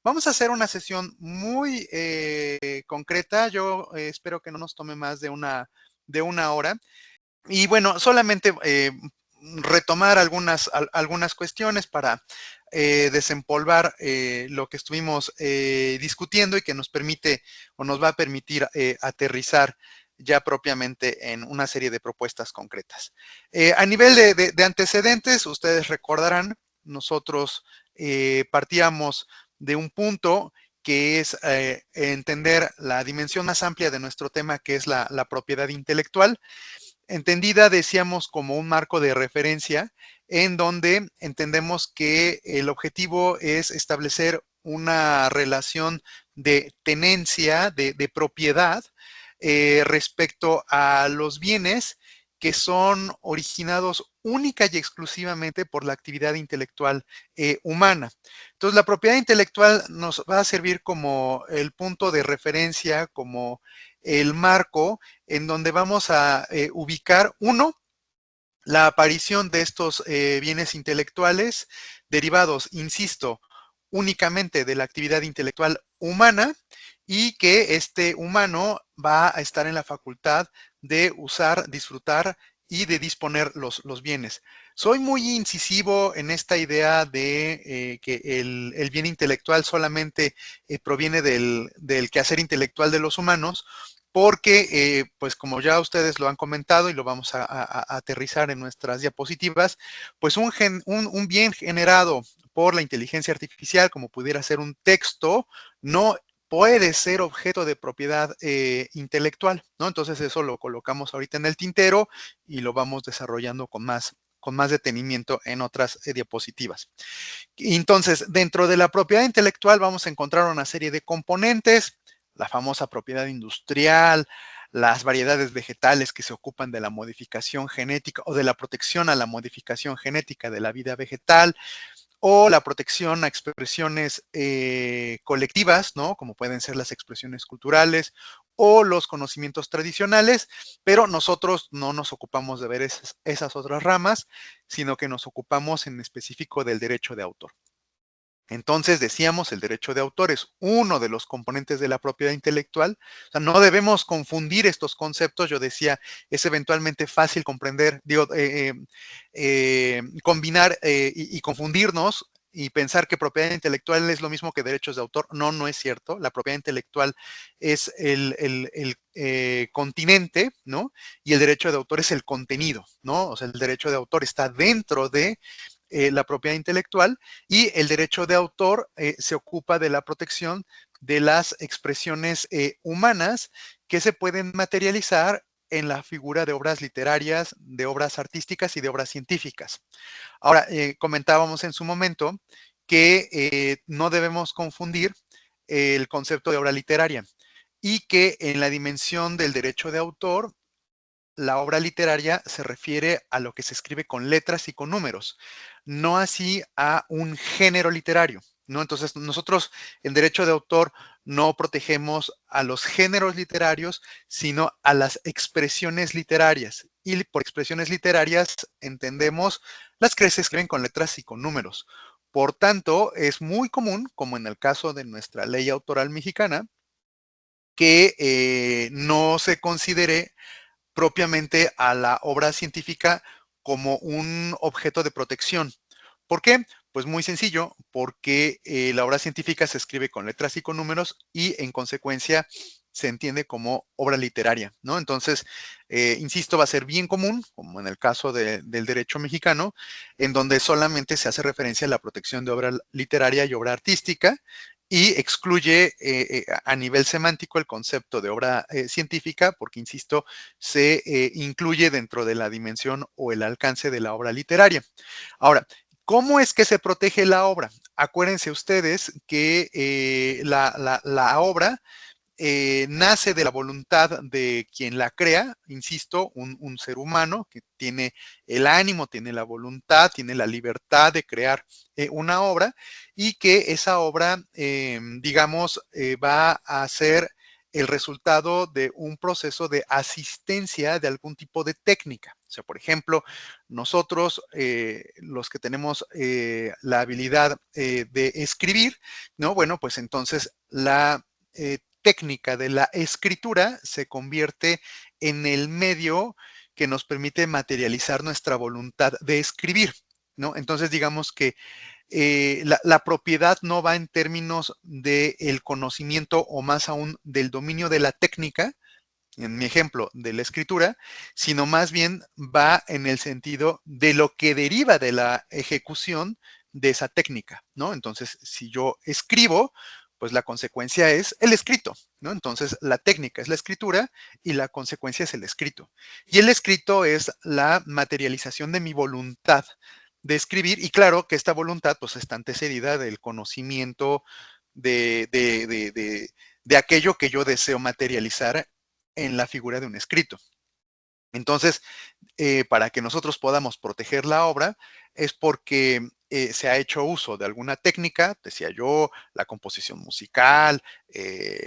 Vamos a hacer una sesión muy concreta. Yo espero que no nos tome más de una hora. Y bueno, solamente retomar algunas cuestiones para desempolvar lo que estuvimos discutiendo y que nos permite o nos va a permitir aterrizar ya propiamente en una serie de propuestas concretas. A nivel de antecedentes, ustedes recordarán, nosotros partíamos de un punto que es entender la dimensión más amplia de nuestro tema, que es la propiedad intelectual, entendida, decíamos, como un marco de referencia en donde entendemos que el objetivo es establecer una relación de tenencia, de propiedad respecto a los bienes que son originados única y exclusivamente por la actividad intelectual humana. Entonces, la propiedad intelectual nos va a servir como el punto de referencia, como el marco en donde vamos a ubicar, uno, la aparición de estos bienes intelectuales derivados, insisto, únicamente de la actividad intelectual humana, y que este humano va a estar en la facultad de usar, disfrutar y de disponer los bienes. Soy muy incisivo en esta idea de que el bien intelectual solamente proviene del quehacer intelectual de los humanos, porque, pues como ya ustedes lo han comentado y lo vamos a aterrizar en nuestras diapositivas, pues un bien generado por la inteligencia artificial, como pudiera ser un texto, no puede ser objeto de propiedad intelectual, ¿no? Entonces eso lo colocamos ahorita en el tintero y lo vamos desarrollando con más detenimiento en otras diapositivas. Entonces, dentro de la propiedad intelectual vamos a encontrar una serie de componentes, la famosa propiedad industrial, las variedades vegetales que se ocupan de la modificación genética o de la protección a la modificación genética de la vida vegetal, o la protección a expresiones colectivas, ¿no? Como pueden ser las expresiones culturales o los conocimientos tradicionales, pero nosotros no nos ocupamos de ver esas otras ramas, sino que nos ocupamos en específico del derecho de autor. Entonces, decíamos, el derecho de autor es uno de los componentes de la propiedad intelectual. O sea, no debemos confundir estos conceptos. Yo decía, es eventualmente fácil comprender, digo, combinar y confundirnos y pensar que propiedad intelectual es lo mismo que derechos de autor. No, no es cierto. La propiedad intelectual es el continente, ¿no? Y el derecho de autor es el contenido, ¿no? O sea, el derecho de autor está dentro de la propiedad intelectual, y el derecho de autor se ocupa de la protección de las expresiones humanas que se pueden materializar en la figura de obras literarias, de obras artísticas y de obras científicas. Ahora, comentábamos en su momento que no debemos confundir el concepto de obra literaria y que en la dimensión del derecho de autor, la obra literaria se refiere a lo que se escribe con letras y con números, no así a un género literario, ¿no? Entonces, nosotros en derecho de autor no protegemos a los géneros literarios, sino a las expresiones literarias. Y por expresiones literarias entendemos las que se escriben con letras y con números. Por tanto, es muy común, como en el caso de nuestra ley autoral mexicana, que no se considere propiamente a la obra científica como un objeto de protección. ¿Por qué? Pues muy sencillo, porque la obra científica se escribe con letras y con números y en consecuencia se entiende como obra literaria, ¿no? Entonces, insisto, va a ser bien común, como en el caso del derecho mexicano, en donde solamente se hace referencia a la protección de obra literaria y obra artística, y excluye a nivel semántico el concepto de obra científica, porque, insisto, se incluye dentro de la dimensión o el alcance de la obra literaria. Ahora, ¿cómo es que se protege la obra? Acuérdense ustedes que la obra nace de la voluntad de quien la crea, insisto, un ser humano que tiene el ánimo, tiene la voluntad, tiene la libertad de crear una obra, y que esa obra, digamos, va a ser el resultado de un proceso de asistencia de algún tipo de técnica. O sea, por ejemplo, nosotros, los que tenemos la habilidad de escribir, ¿no? Bueno, pues entonces la técnica de la escritura se convierte en el medio que nos permite materializar nuestra voluntad de escribir, ¿no? Entonces, digamos que la propiedad no va en términos del conocimiento o más aún del dominio de la técnica, en mi ejemplo, de la escritura, sino más bien va en el sentido de lo que deriva de la ejecución de esa técnica, ¿no? Entonces, si yo escribo, pues la consecuencia es el escrito, ¿no? Entonces, la técnica es la escritura y la consecuencia es el escrito. Y el escrito es la materialización de mi voluntad de escribir y claro que esta voluntad pues está antecedida del conocimiento de aquello que yo deseo materializar en la figura de un escrito. Entonces, para que nosotros podamos proteger la obra es porque se ha hecho uso de alguna técnica, decía yo, la composición musical,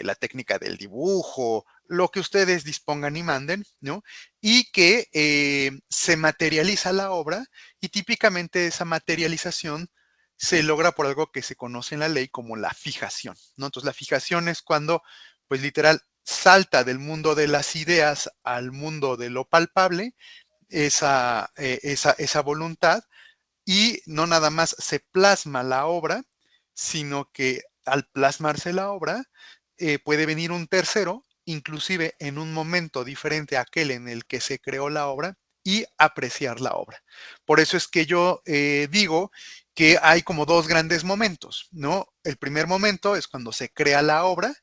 la técnica del dibujo, lo que ustedes dispongan y manden, ¿no? Y que se materializa la obra y típicamente esa materialización se logra por algo que se conoce en la ley como la fijación, ¿no? Entonces la fijación es cuando, pues literal, salta del mundo de las ideas al mundo de lo palpable esa voluntad y no nada más se plasma la obra, sino que al plasmarse la obra puede venir un tercero, inclusive en un momento diferente a aquel en el que se creó la obra y apreciar la obra. Por eso es que yo digo que hay como dos grandes momentos, ¿no? El primer momento es cuando se crea la obra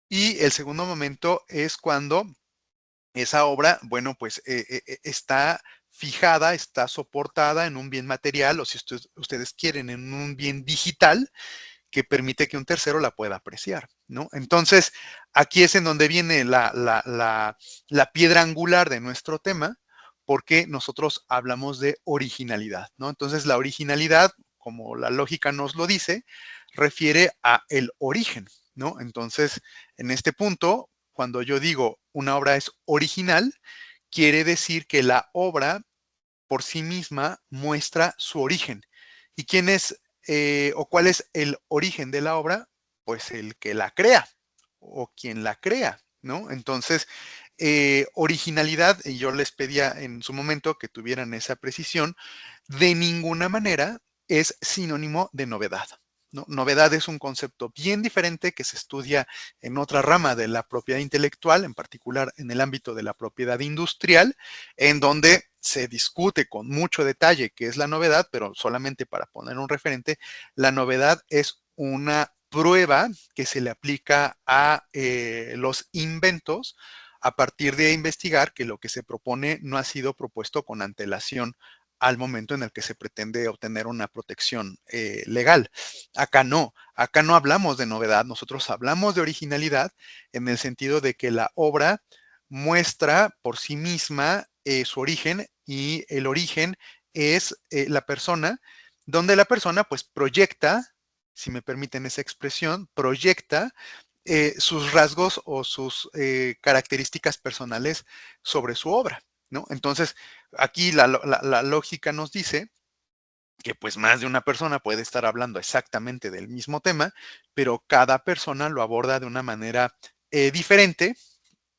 y el segundo momento es cuando esa obra, bueno, pues está fijada, está soportada en un bien material o si ustedes quieren, en un bien digital que permite que un tercero la pueda apreciar, ¿no? Entonces, aquí es en donde viene la piedra angular de nuestro tema, porque nosotros hablamos de originalidad, ¿no? Entonces, la originalidad, como la lógica nos lo dice, refiere a el origen, ¿no? Entonces, en este punto, cuando yo digo una obra es original, quiere decir que la obra por sí misma muestra su origen. ¿Y quién es o cuál es el origen de la obra? Pues el que la crea o quien la crea, ¿no? Entonces, originalidad, y yo les pedía en su momento que tuvieran esa precisión, de ninguna manera es sinónimo de novedad. ¿No? Novedad es un concepto bien diferente que se estudia en otra rama de la propiedad intelectual, en particular en el ámbito de la propiedad industrial, en donde se discute con mucho detalle qué es la novedad, pero solamente para poner un referente, la novedad es una prueba que se le aplica a los inventos a partir de investigar que lo que se propone no ha sido propuesto con antelación al momento en el que se pretende obtener una protección legal. Acá no hablamos de novedad, nosotros hablamos de originalidad en el sentido de que la obra muestra por sí misma su origen y el origen es la persona, donde la persona pues proyecta, si me permiten esa expresión, proyecta sus rasgos o sus características personales sobre su obra, ¿no? Entonces, aquí la lógica nos dice que pues más de una persona puede estar hablando exactamente del mismo tema, pero cada persona lo aborda de una manera diferente,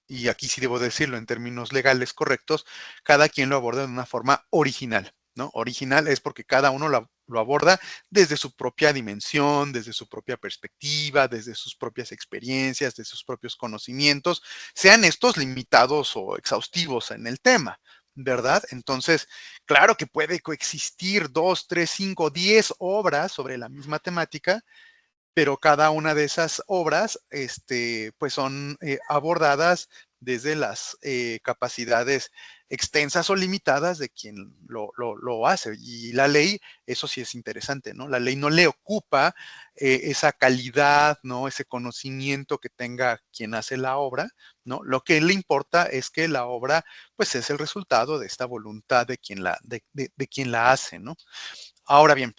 y aquí sí debo decirlo en términos legales correctos, cada quien lo aborda de una forma original, ¿no? Original es porque cada uno lo aborda desde su propia dimensión, desde su propia perspectiva, desde sus propias experiencias, de sus propios conocimientos, sean estos limitados o exhaustivos en el tema, ¿verdad? Entonces, claro que puede coexistir 2, 3, 5, 10 obras sobre la misma temática, pero cada una de esas obras, pues son abordadas desde las capacidades extensas o limitadas de quien lo hace. Y la ley, eso sí es interesante, ¿no? La ley no le ocupa esa calidad, ¿no? Ese conocimiento que tenga quien hace la obra, ¿no? Lo que le importa es que la obra, pues es el resultado de esta voluntad de quien de quien la hace, ¿no? Ahora bien,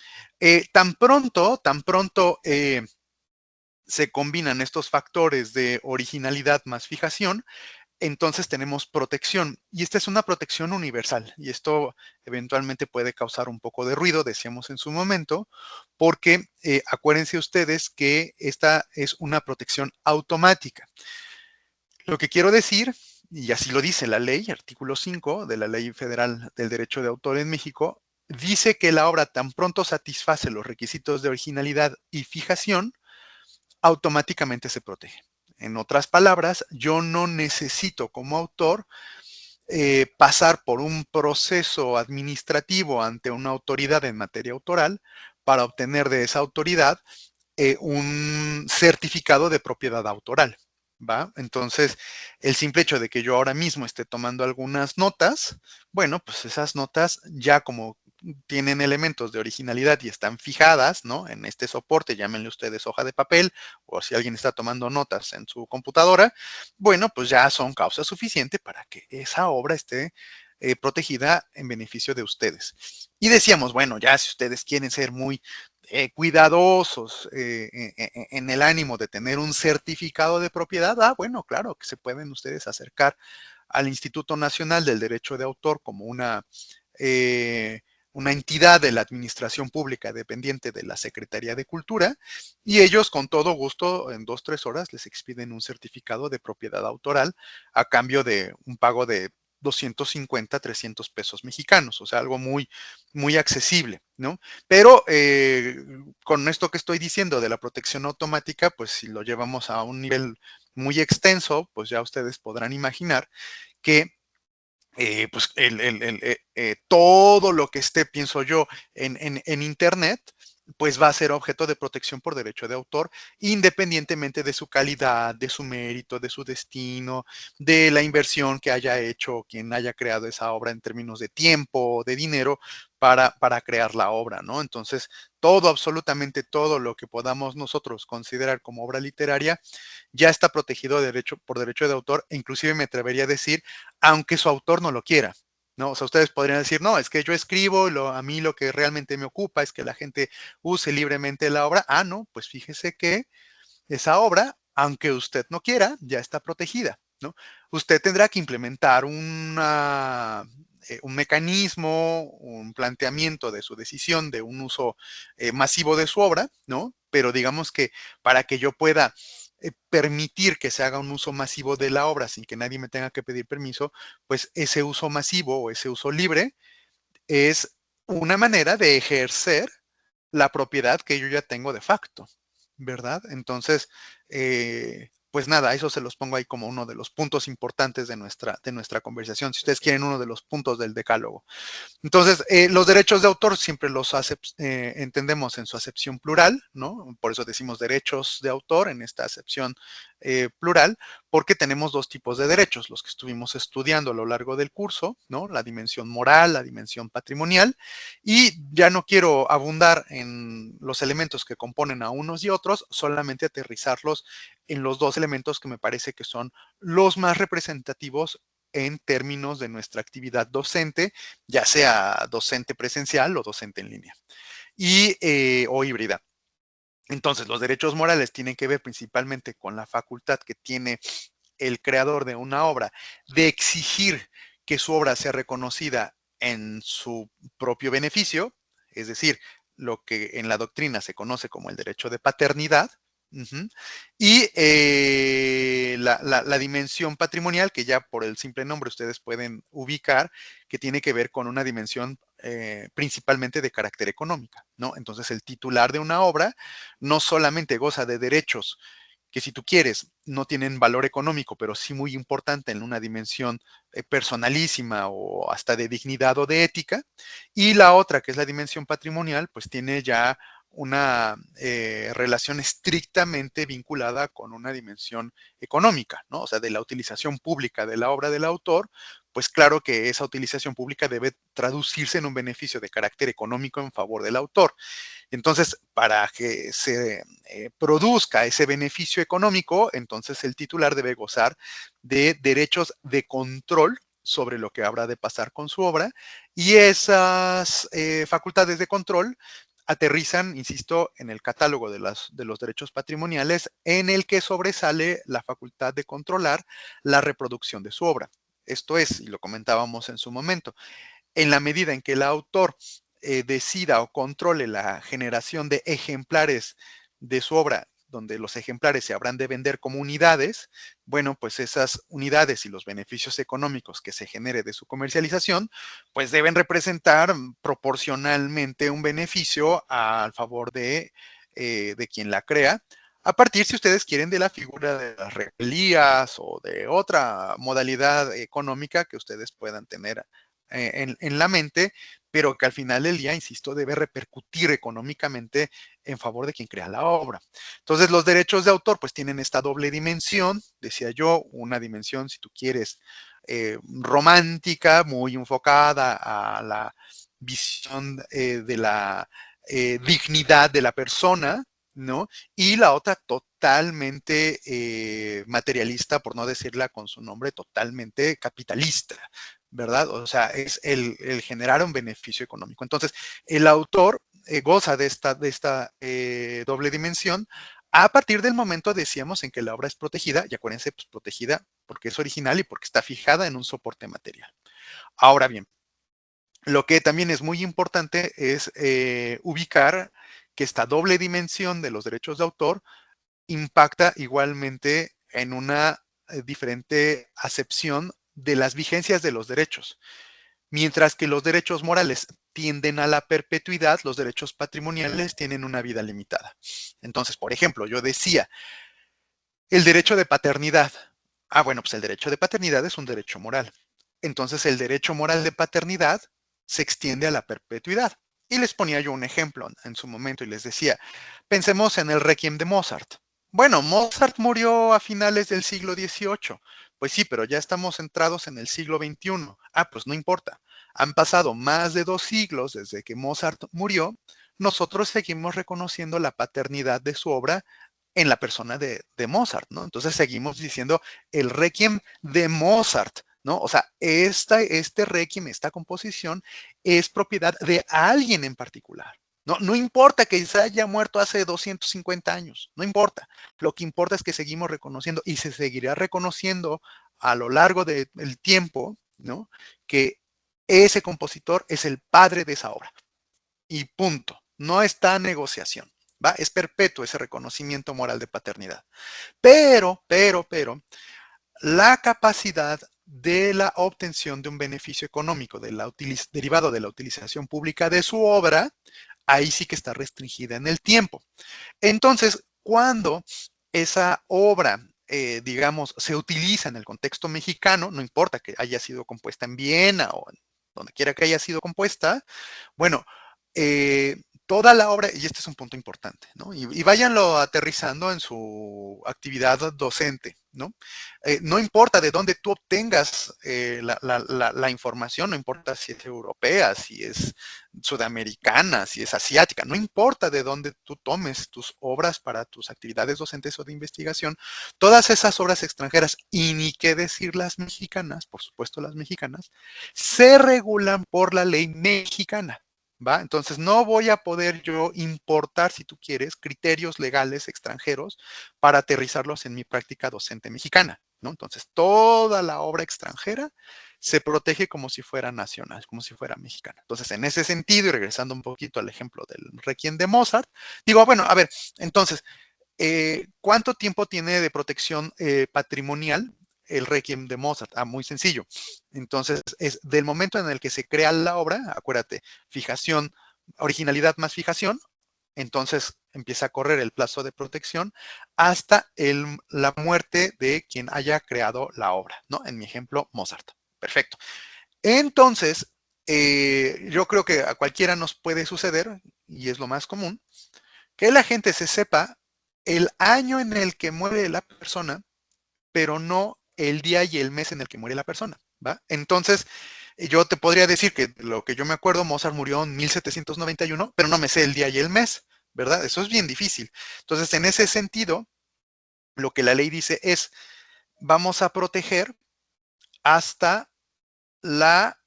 tan pronto se combinan estos factores de originalidad más fijación, entonces tenemos protección. Y esta es una protección universal. Y esto eventualmente puede causar un poco de ruido, decíamos en su momento, porque acuérdense ustedes que esta es una protección automática. Lo que quiero decir, y así lo dice la ley, artículo 5 de la Ley Federal del Derecho de Autor en México, dice que la obra tan pronto satisface los requisitos de originalidad y fijación, automáticamente se protege. En otras palabras, yo no necesito como autor pasar por un proceso administrativo ante una autoridad en materia autoral para obtener de esa autoridad un certificado de propiedad autoral. ¿Va? Entonces, el simple hecho de que yo ahora mismo esté tomando algunas notas, bueno, pues esas notas ya como tienen elementos de originalidad y están fijadas, ¿no? En este soporte, llámenle ustedes hoja de papel, o si alguien está tomando notas en su computadora, bueno, pues ya son causa suficiente para que esa obra esté protegida en beneficio de ustedes. Y decíamos, bueno, ya si ustedes quieren ser muy cuidadosos en el ánimo de tener un certificado de propiedad, bueno, claro que se pueden ustedes acercar al Instituto Nacional del Derecho de Autor como eh, una entidad de la administración pública dependiente de la Secretaría de Cultura, y ellos con todo gusto en 2, 3 horas les expiden un certificado de propiedad autoral a cambio de un pago de 250, 300 pesos mexicanos, o sea, algo muy, muy accesible, ¿no? Pero con esto que estoy diciendo de la protección automática, pues si lo llevamos a un nivel muy extenso, pues ya ustedes podrán imaginar que pues todo lo que esté, pienso yo, en Internet, pues va a ser objeto de protección por derecho de autor, independientemente de su calidad, de su mérito, de su destino, de la inversión que haya hecho quien haya creado esa obra en términos de tiempo, de dinero, para crear la obra, ¿no? Entonces, todo, absolutamente todo lo que podamos nosotros considerar como obra literaria, ya está protegido por derecho de autor, e inclusive me atrevería a decir, aunque su autor no lo quiera, ¿no? O sea, ustedes podrían decir, no, es que yo escribo, a mí lo que realmente me ocupa es que la gente use libremente la obra. Ah, no, pues fíjese que esa obra, aunque usted no quiera, ya está protegida, ¿no? Usted tendrá que implementar un mecanismo, un planteamiento de su decisión de un uso masivo de su obra, ¿no? Pero digamos que para que yo pueda permitir que se haga un uso masivo de la obra sin que nadie me tenga que pedir permiso, pues ese uso masivo o ese uso libre es una manera de ejercer la propiedad que yo ya tengo de facto, ¿verdad? Entonces, pues nada, eso se los pongo ahí como uno de los puntos importantes de nuestra conversación, si ustedes quieren uno de los puntos del decálogo. Entonces, los derechos de autor siempre los entendemos en su acepción plural, ¿no? Por eso decimos derechos de autor en esta acepción plural, porque tenemos dos tipos de derechos, los que estuvimos estudiando a lo largo del curso, ¿no? La dimensión moral, la dimensión patrimonial, y ya no quiero abundar en los elementos que componen a unos y otros, solamente aterrizarlos en los dos elementos que me parece que son los más representativos en términos de nuestra actividad docente, ya sea docente presencial o docente en línea o híbrida. Entonces, los derechos morales tienen que ver principalmente con la facultad que tiene el creador de una obra de exigir que su obra sea reconocida en su propio beneficio, es decir, lo que en la doctrina se conoce como el derecho de paternidad. Ujú. Y la dimensión patrimonial, que ya por el simple nombre ustedes pueden ubicar, que tiene que ver con una dimensión principalmente de carácter económica, ¿no? Entonces, el titular de una obra no solamente goza de derechos que, si tú quieres, no tienen valor económico, pero sí muy importante en una dimensión personalísima o hasta de dignidad o de ética. Y la otra, que es la dimensión patrimonial, pues tiene ya una relación estrictamente vinculada con una dimensión económica, ¿no? O sea, de la utilización pública de la obra del autor, pues claro que esa utilización pública debe traducirse en un beneficio de carácter económico en favor del autor. Entonces, para que se produzca ese beneficio económico, entonces el titular debe gozar de derechos de control sobre lo que habrá de pasar con su obra, y esas facultades de control aterrizan, insisto, en el catálogo de los derechos patrimoniales, en el que sobresale la facultad de controlar la reproducción de su obra. Esto es, y lo comentábamos en su momento, en la medida en que el autor decida o controle la generación de ejemplares de su obra, donde los ejemplares se habrán de vender como unidades, bueno, pues esas unidades y los beneficios económicos que se genere de su comercialización, pues deben representar proporcionalmente un beneficio al favor de quien la crea, a partir, si ustedes quieren, de la figura de las regalías o de otra modalidad económica que ustedes puedan tener en la mente, pero que al final del día, insisto, debe repercutir económicamente en favor de quien crea la obra. Entonces, los derechos de autor pues tienen esta doble dimensión, decía yo, una dimensión, si tú quieres, romántica, muy enfocada a la visión de la dignidad de la persona, ¿no? Y la otra totalmente materialista, por no decirla con su nombre, totalmente capitalista, ¿verdad? O sea, es el generar un beneficio económico. Entonces, el autor goza de esta doble dimensión a partir del momento, decíamos, en que la obra es protegida, y acuérdense, pues protegida porque es original y porque está fijada en un soporte material. Ahora bien, lo que también es muy importante es ubicar que esta doble dimensión de los derechos de autor impacta igualmente en una diferente acepción de las vigencias de los derechos. Mientras que los derechos morales tienden a la perpetuidad, los derechos patrimoniales tienen una vida limitada. Entonces, por ejemplo, yo decía, el derecho de paternidad. Ah, bueno, pues el derecho de paternidad es un derecho moral. Entonces, el derecho moral de paternidad se extiende a la perpetuidad. Y les ponía yo un ejemplo en su momento y les decía, pensemos en el Requiem de Mozart. Bueno, Mozart murió a finales del siglo XVIII. Pues sí, pero ya estamos centrados en el siglo XXI. Ah, pues no importa. Han pasado más de 2 siglos desde que Mozart murió. Nosotros seguimos reconociendo la paternidad de su obra en la persona de Mozart, ¿no? Entonces seguimos diciendo el Requiem de Mozart, ¿no? O sea, este Requiem, esta composición es propiedad de alguien en particular. No, no importa que se haya muerto hace 250 años, no importa. Lo que importa es que seguimos reconociendo y se seguirá reconociendo a lo largo del tiempo, ¿no? Que ese compositor es el padre de esa obra. Y punto. No está negociación. ¿Va? Es perpetuo ese reconocimiento moral de paternidad. Pero, la capacidad de la obtención de un beneficio económico derivado de la utilización pública de su obra, ahí sí que está restringida en el tiempo. Entonces, cuando esa obra, digamos, se utiliza en el contexto mexicano, no importa que haya sido compuesta en Viena o en donde quiera que haya sido compuesta, bueno, toda la obra, y este es un punto importante, ¿no? Y váyanlo aterrizando en su actividad docente, ¿no? No importa de dónde tú obtengas la información, no importa si es europea, si es sudamericana, si es asiática, no importa de dónde tú tomes tus obras para tus actividades docentes o de investigación, todas esas obras extranjeras, y ni qué decir las mexicanas, por supuesto las mexicanas, se regulan por la ley mexicana. ¿Va? Entonces no voy a poder yo importar, si tú quieres, criterios legales extranjeros para aterrizarlos en mi práctica docente mexicana, ¿no? Entonces toda la obra extranjera se protege como si fuera nacional, como si fuera mexicana. Entonces, en ese sentido, y regresando un poquito al ejemplo del Requiem de Mozart, digo, bueno, a ver, entonces, ¿cuánto tiempo tiene de protección patrimonial el Requiem de Mozart? Ah, muy sencillo. Entonces, es del momento en el que se crea la obra, acuérdate, fijación, originalidad más fijación, entonces empieza a correr el plazo de protección hasta la muerte de quien haya creado la obra, ¿no? En mi ejemplo, Mozart. Perfecto. Entonces, yo creo que a cualquiera nos puede suceder, y es lo más común, que la gente se sepa el año en el que muere la persona, pero no el día y el mes en el que muere la persona, ¿va? Entonces, yo te podría decir que lo que yo me acuerdo, Mozart murió en 1791, pero no me sé el día y el mes, ¿verdad? Eso es bien difícil. Entonces, en ese sentido, lo que la ley dice es, vamos a proteger hasta la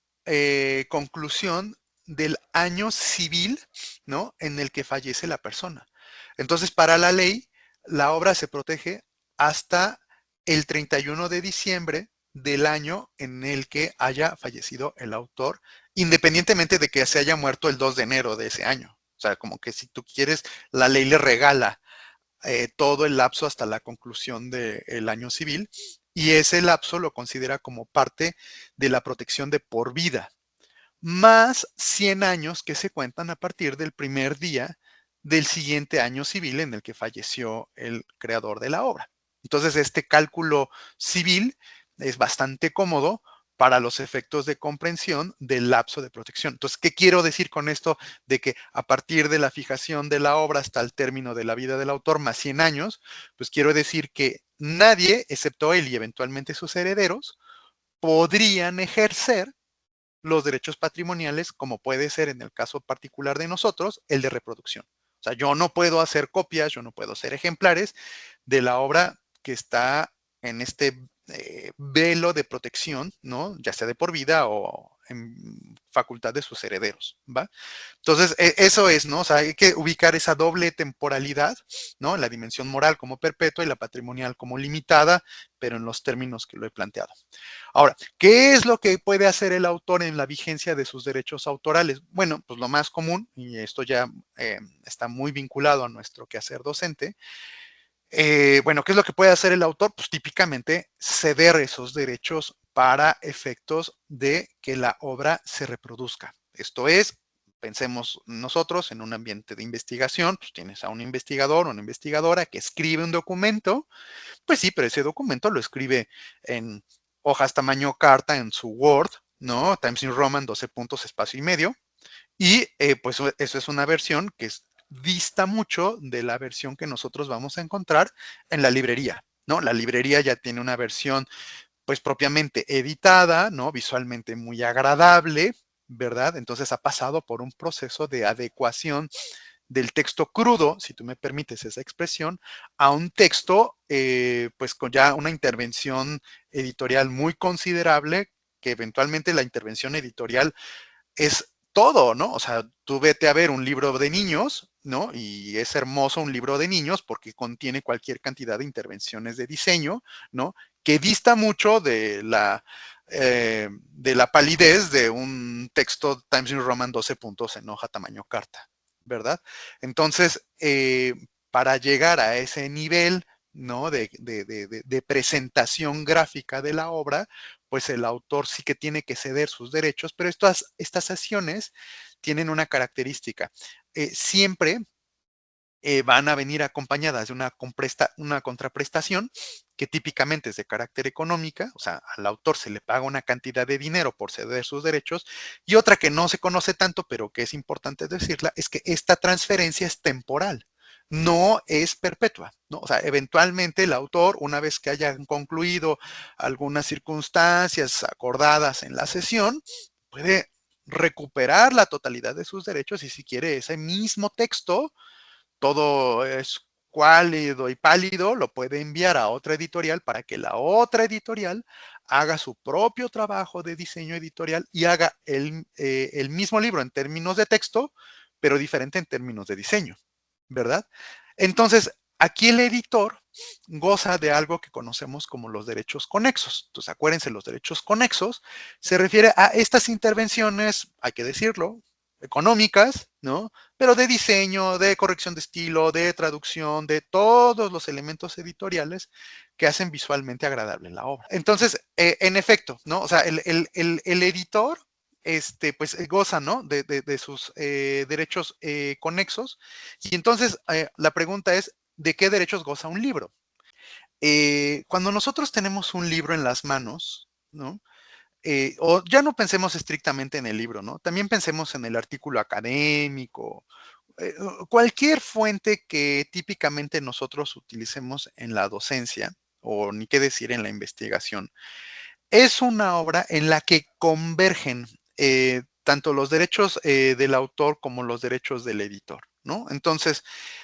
conclusión del año civil, ¿no? En el que fallece la persona. Entonces, para la ley, la obra se protege hasta el 31 de diciembre del año en el que haya fallecido el autor, independientemente de que se haya muerto el 2 de enero de ese año. O sea, como que si tú quieres, la ley le regala todo el lapso hasta la conclusión del año civil, y ese lapso lo considera como parte de la protección de por vida, más 100 años que se cuentan a partir del primer día del siguiente año civil en el que falleció el creador de la obra. Entonces, este cálculo civil es bastante cómodo para los efectos de comprensión del lapso de protección. Entonces, ¿qué quiero decir con esto? De que a partir de la fijación de la obra hasta el término de la vida del autor, más 100 años, pues quiero decir que nadie, excepto él y eventualmente sus herederos, podrían ejercer los derechos patrimoniales, como puede ser en el caso particular de nosotros, el de reproducción. O sea, yo no puedo hacer copias, yo no puedo hacer ejemplares de la obra que está en este velo de protección, ¿no? Ya sea de por vida o en facultad de sus herederos, ¿va? Entonces, eso es, ¿no? O sea, hay que ubicar esa doble temporalidad, ¿no? La dimensión moral como perpetua y la patrimonial como limitada, pero en los términos que lo he planteado. Ahora, ¿qué es lo que puede hacer el autor en la vigencia de sus derechos autorales? Bueno, pues lo más común, y esto ya está muy vinculado a nuestro quehacer docente, bueno, ¿qué es lo que puede hacer el autor? Pues típicamente ceder esos derechos para efectos de que la obra se reproduzca. Esto es, pensemos nosotros en un ambiente de investigación, pues tienes a un investigador o una investigadora que escribe un documento, pues sí, pero ese documento lo escribe en hojas tamaño carta en su Word, ¿no? Times New Roman, 12 puntos, espacio y medio. Y pues eso es una versión que dista mucho de la versión que nosotros vamos a encontrar en la librería, ¿no? La librería ya tiene una versión pues propiamente editada, ¿no? Visualmente muy agradable, ¿verdad? Entonces ha pasado por un proceso de adecuación del texto crudo, si tú me permites esa expresión, a un texto pues con ya una intervención editorial muy considerable, que eventualmente la intervención editorial es todo, ¿no? O sea, tú vete a ver un libro de niños, ¿no? Y es hermoso un libro de niños porque contiene cualquier cantidad de intervenciones de diseño, ¿no? Que dista mucho de la palidez de un texto Times New Roman 12 puntos en hoja tamaño carta, ¿verdad? Entonces, para llegar a ese nivel, ¿no? De presentación gráfica de la obra, pues el autor sí que tiene que ceder sus derechos, pero estas sesiones tienen una característica. Siempre van a venir acompañadas de una contraprestación que típicamente es de carácter económica, o sea, al autor se le paga una cantidad de dinero por ceder sus derechos, y otra que no se conoce tanto, pero que es importante decirla, es que esta transferencia es temporal, no es perpetua, ¿no? O sea, eventualmente el autor, una vez que hayan concluido algunas circunstancias acordadas en la sesión, puede recuperar la totalidad de sus derechos y si quiere ese mismo texto todo es cuálido y pálido, lo puede enviar a otra editorial para que la otra editorial haga su propio trabajo de diseño editorial y haga el mismo libro en términos de texto, pero diferente en términos de diseño, ¿verdad? Entonces, aquí el editor goza de algo que conocemos como los derechos conexos. Entonces, acuérdense, los derechos conexos se refiere a estas intervenciones, hay que decirlo, económicas, ¿no? Pero de diseño, de corrección de estilo, de traducción, de todos los elementos editoriales que hacen visualmente agradable la obra. Entonces, en efecto, ¿no? O sea, el editor, pues goza, ¿no? De sus derechos conexos. Y entonces, la pregunta es, ¿de qué derechos goza un libro? Cuando nosotros tenemos un libro en las manos, ¿no? O ya no pensemos estrictamente en el libro, ¿no? También pensemos en el artículo académico, cualquier fuente que típicamente nosotros utilicemos en la docencia, o ni qué decir en la investigación, es una obra en la que convergen tanto los derechos del autor como los derechos del editor, ¿no? Entonces,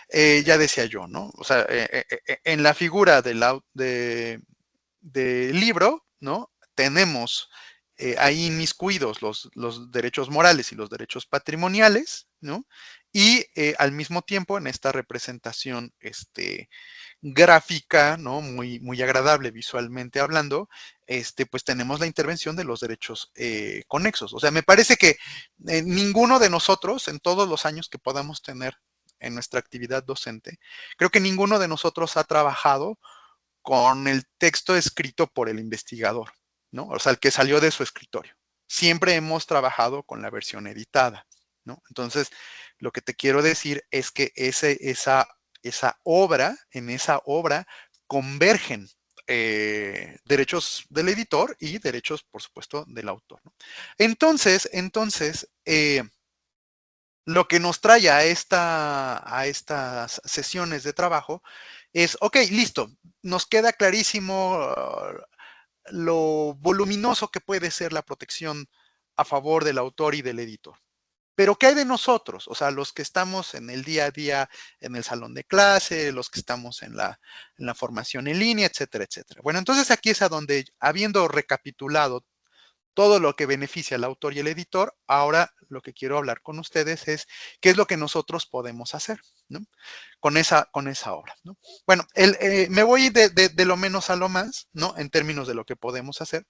ya decía yo, ¿no? O sea, en la figura del libro, ¿no? Tenemos ahí inmiscuidos los derechos morales y los derechos patrimoniales, ¿no? Y al mismo tiempo en esta representación gráfica, ¿no? Muy agradable visualmente hablando, pues tenemos la intervención de los derechos conexos. O sea, me parece que ninguno de nosotros, en todos los años que podamos tener en nuestra actividad docente, creo que ninguno de nosotros ha trabajado con el texto escrito por el investigador, ¿no? O sea, el que salió de su escritorio. Siempre hemos trabajado con la versión editada, ¿no? Entonces, lo que te quiero decir es que esa obra, en esa obra convergen derechos del editor y derechos, por supuesto, del autor, ¿no? Entonces, lo que nos trae a estas sesiones de trabajo es, ok, listo, nos queda clarísimo lo voluminoso que puede ser la protección a favor del autor y del editor. Pero ¿qué hay de nosotros? O sea, los que estamos en el día a día, en el salón de clase, los que estamos en la formación en línea, etcétera, etcétera. Bueno, entonces aquí es a donde, habiendo recapitulado todo lo que beneficia al autor y el editor, ahora lo que quiero hablar con ustedes es qué es lo que nosotros podemos hacer, ¿no? Con esa obra, ¿no? Bueno, me voy de lo menos a lo más, ¿no? En términos de lo que podemos hacer.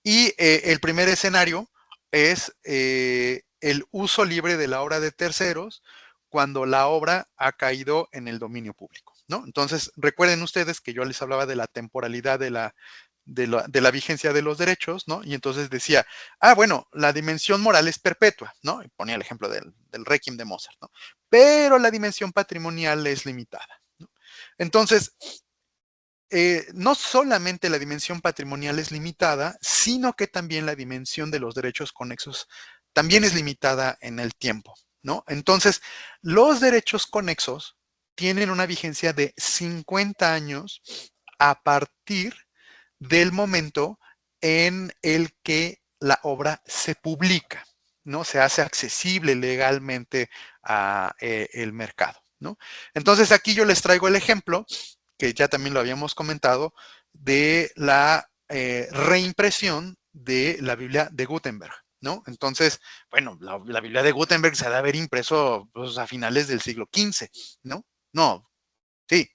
Y el primer escenario es el uso libre de la obra de terceros cuando la obra ha caído en el dominio público, ¿no? Entonces, recuerden ustedes que yo les hablaba de la temporalidad de la vigencia de los derechos, ¿no? Y entonces decía, bueno, la dimensión moral es perpetua, ¿no? Y ponía el ejemplo del Requiem de Mozart, ¿no? Pero la dimensión patrimonial es limitada, ¿no? Entonces, no solamente la dimensión patrimonial es limitada, sino que también la dimensión de los derechos conexos también es limitada en el tiempo, ¿no? Entonces, los derechos conexos tienen una vigencia de 50 años a partir del momento en el que la obra se publica, ¿no? Se hace accesible legalmente a el mercado, ¿no? Entonces aquí yo les traigo el ejemplo, que ya también lo habíamos comentado, de la reimpresión de la Biblia de Gutenberg, ¿no? Entonces, bueno, la Biblia de Gutenberg se ha de haber impreso pues, a finales del siglo XV, ¿no? No, sí,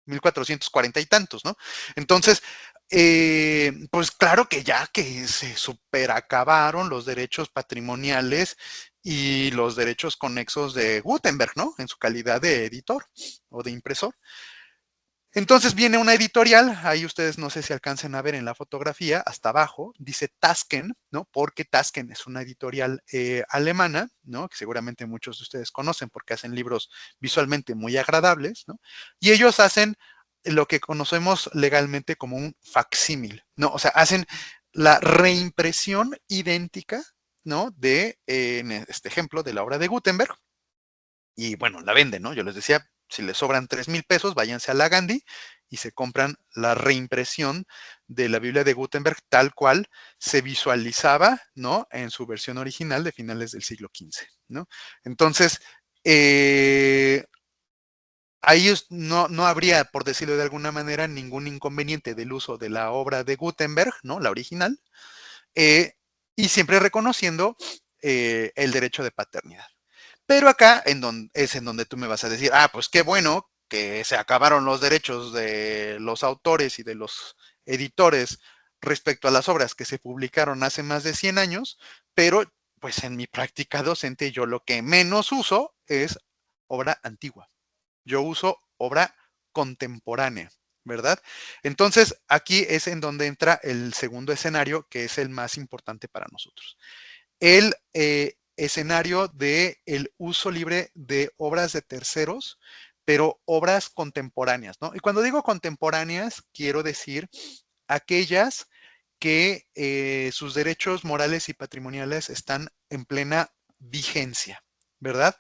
1440 y tantos, ¿no? Entonces, pues claro que ya que se superacabaron los derechos patrimoniales y los derechos conexos de Gutenberg, ¿no? En su calidad de editor o de impresor. Entonces viene una editorial, ahí ustedes no sé si alcancen a ver en la fotografía, hasta abajo, dice Tasken, ¿no? Porque Tasken es una editorial alemana, ¿no? Que seguramente muchos de ustedes conocen porque hacen libros visualmente muy agradables, ¿no? Y ellos hacen lo que conocemos legalmente como un facsímil, ¿no? O sea, hacen la reimpresión idéntica, ¿no? En este ejemplo, de la obra de Gutenberg, y bueno, la venden, ¿no? Yo les decía, si les sobran 3,000 pesos, váyanse a la Gandhi y se compran la reimpresión de la Biblia de Gutenberg tal cual se visualizaba, ¿no? En su versión original de finales del siglo XV, ¿no? Entonces, eh, ahí no habría, por decirlo de alguna manera, ningún inconveniente del uso de la obra de Gutenberg, ¿no? La original, eh, y siempre reconociendo el derecho de paternidad. Pero acá es en donde tú me vas a decir, pues qué bueno que se acabaron los derechos de los autores y de los editores respecto a las obras que se publicaron hace más de 100 años, pero pues en mi práctica docente yo lo que menos uso es obra antigua. Yo uso obra contemporánea, ¿verdad? Entonces, aquí es en donde entra el segundo escenario, que es el más importante para nosotros. El escenario del uso libre de obras de terceros, pero obras contemporáneas, ¿no? Y cuando digo contemporáneas, quiero decir aquellas que sus derechos morales y patrimoniales están en plena vigencia, ¿verdad?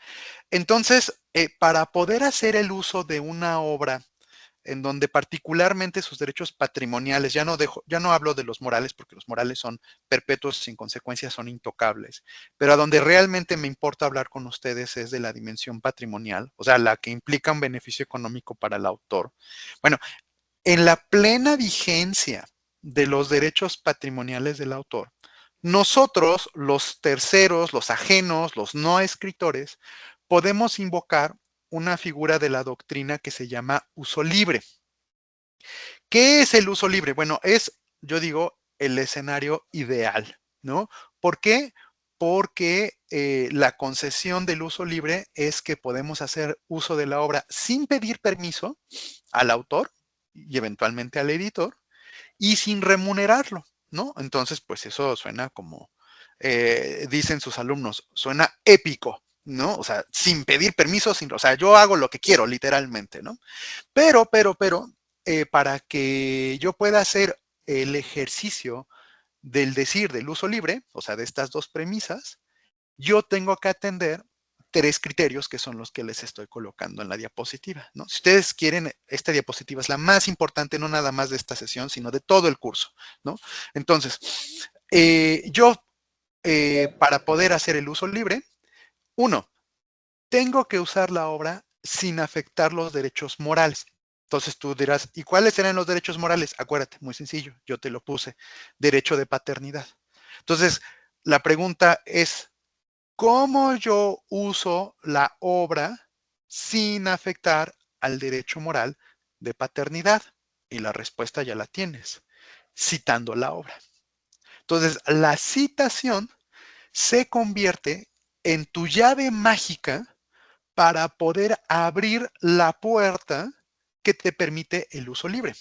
Entonces, para poder hacer el uso de una obra en donde particularmente sus derechos patrimoniales, ya no hablo de los morales, porque los morales son perpetuos sin consecuencias, son intocables, pero a donde realmente me importa hablar con ustedes es de la dimensión patrimonial, o sea, la que implica un beneficio económico para el autor. Bueno, en la plena vigencia de los derechos patrimoniales del autor, nosotros, los terceros, los ajenos, los no escritores, podemos invocar una figura de la doctrina que se llama uso libre. ¿Qué es el uso libre? Bueno, es, yo digo, el escenario ideal, ¿no? ¿Por qué? Porque la concesión del uso libre es que podemos hacer uso de la obra sin pedir permiso al autor y eventualmente al editor y sin remunerarlo, ¿no? Entonces, pues eso suena como, dicen sus alumnos, suena épico, ¿no? O sea, sin pedir permiso, sin, o sea, yo hago lo que quiero, literalmente, ¿no? Pero, para que yo pueda hacer el ejercicio del decir del uso libre, o sea, de estas dos premisas, yo tengo que atender tres criterios que son los que les estoy colocando en la diapositiva, ¿no? Si ustedes quieren, esta diapositiva es la más importante, no nada más de esta sesión, sino de todo el curso, ¿no? Entonces, para poder hacer el uso libre, uno, tengo que usar la obra sin afectar los derechos morales. Entonces tú dirás, ¿y cuáles serán los derechos morales? Acuérdate, muy sencillo, yo te lo puse, derecho de paternidad. Entonces, la pregunta es, ¿cómo yo uso la obra sin afectar al derecho moral de paternidad? Y la respuesta ya la tienes, citando la obra. Entonces, la citación se convierte en tu llave mágica para poder abrir la puerta que te permite el uso libre.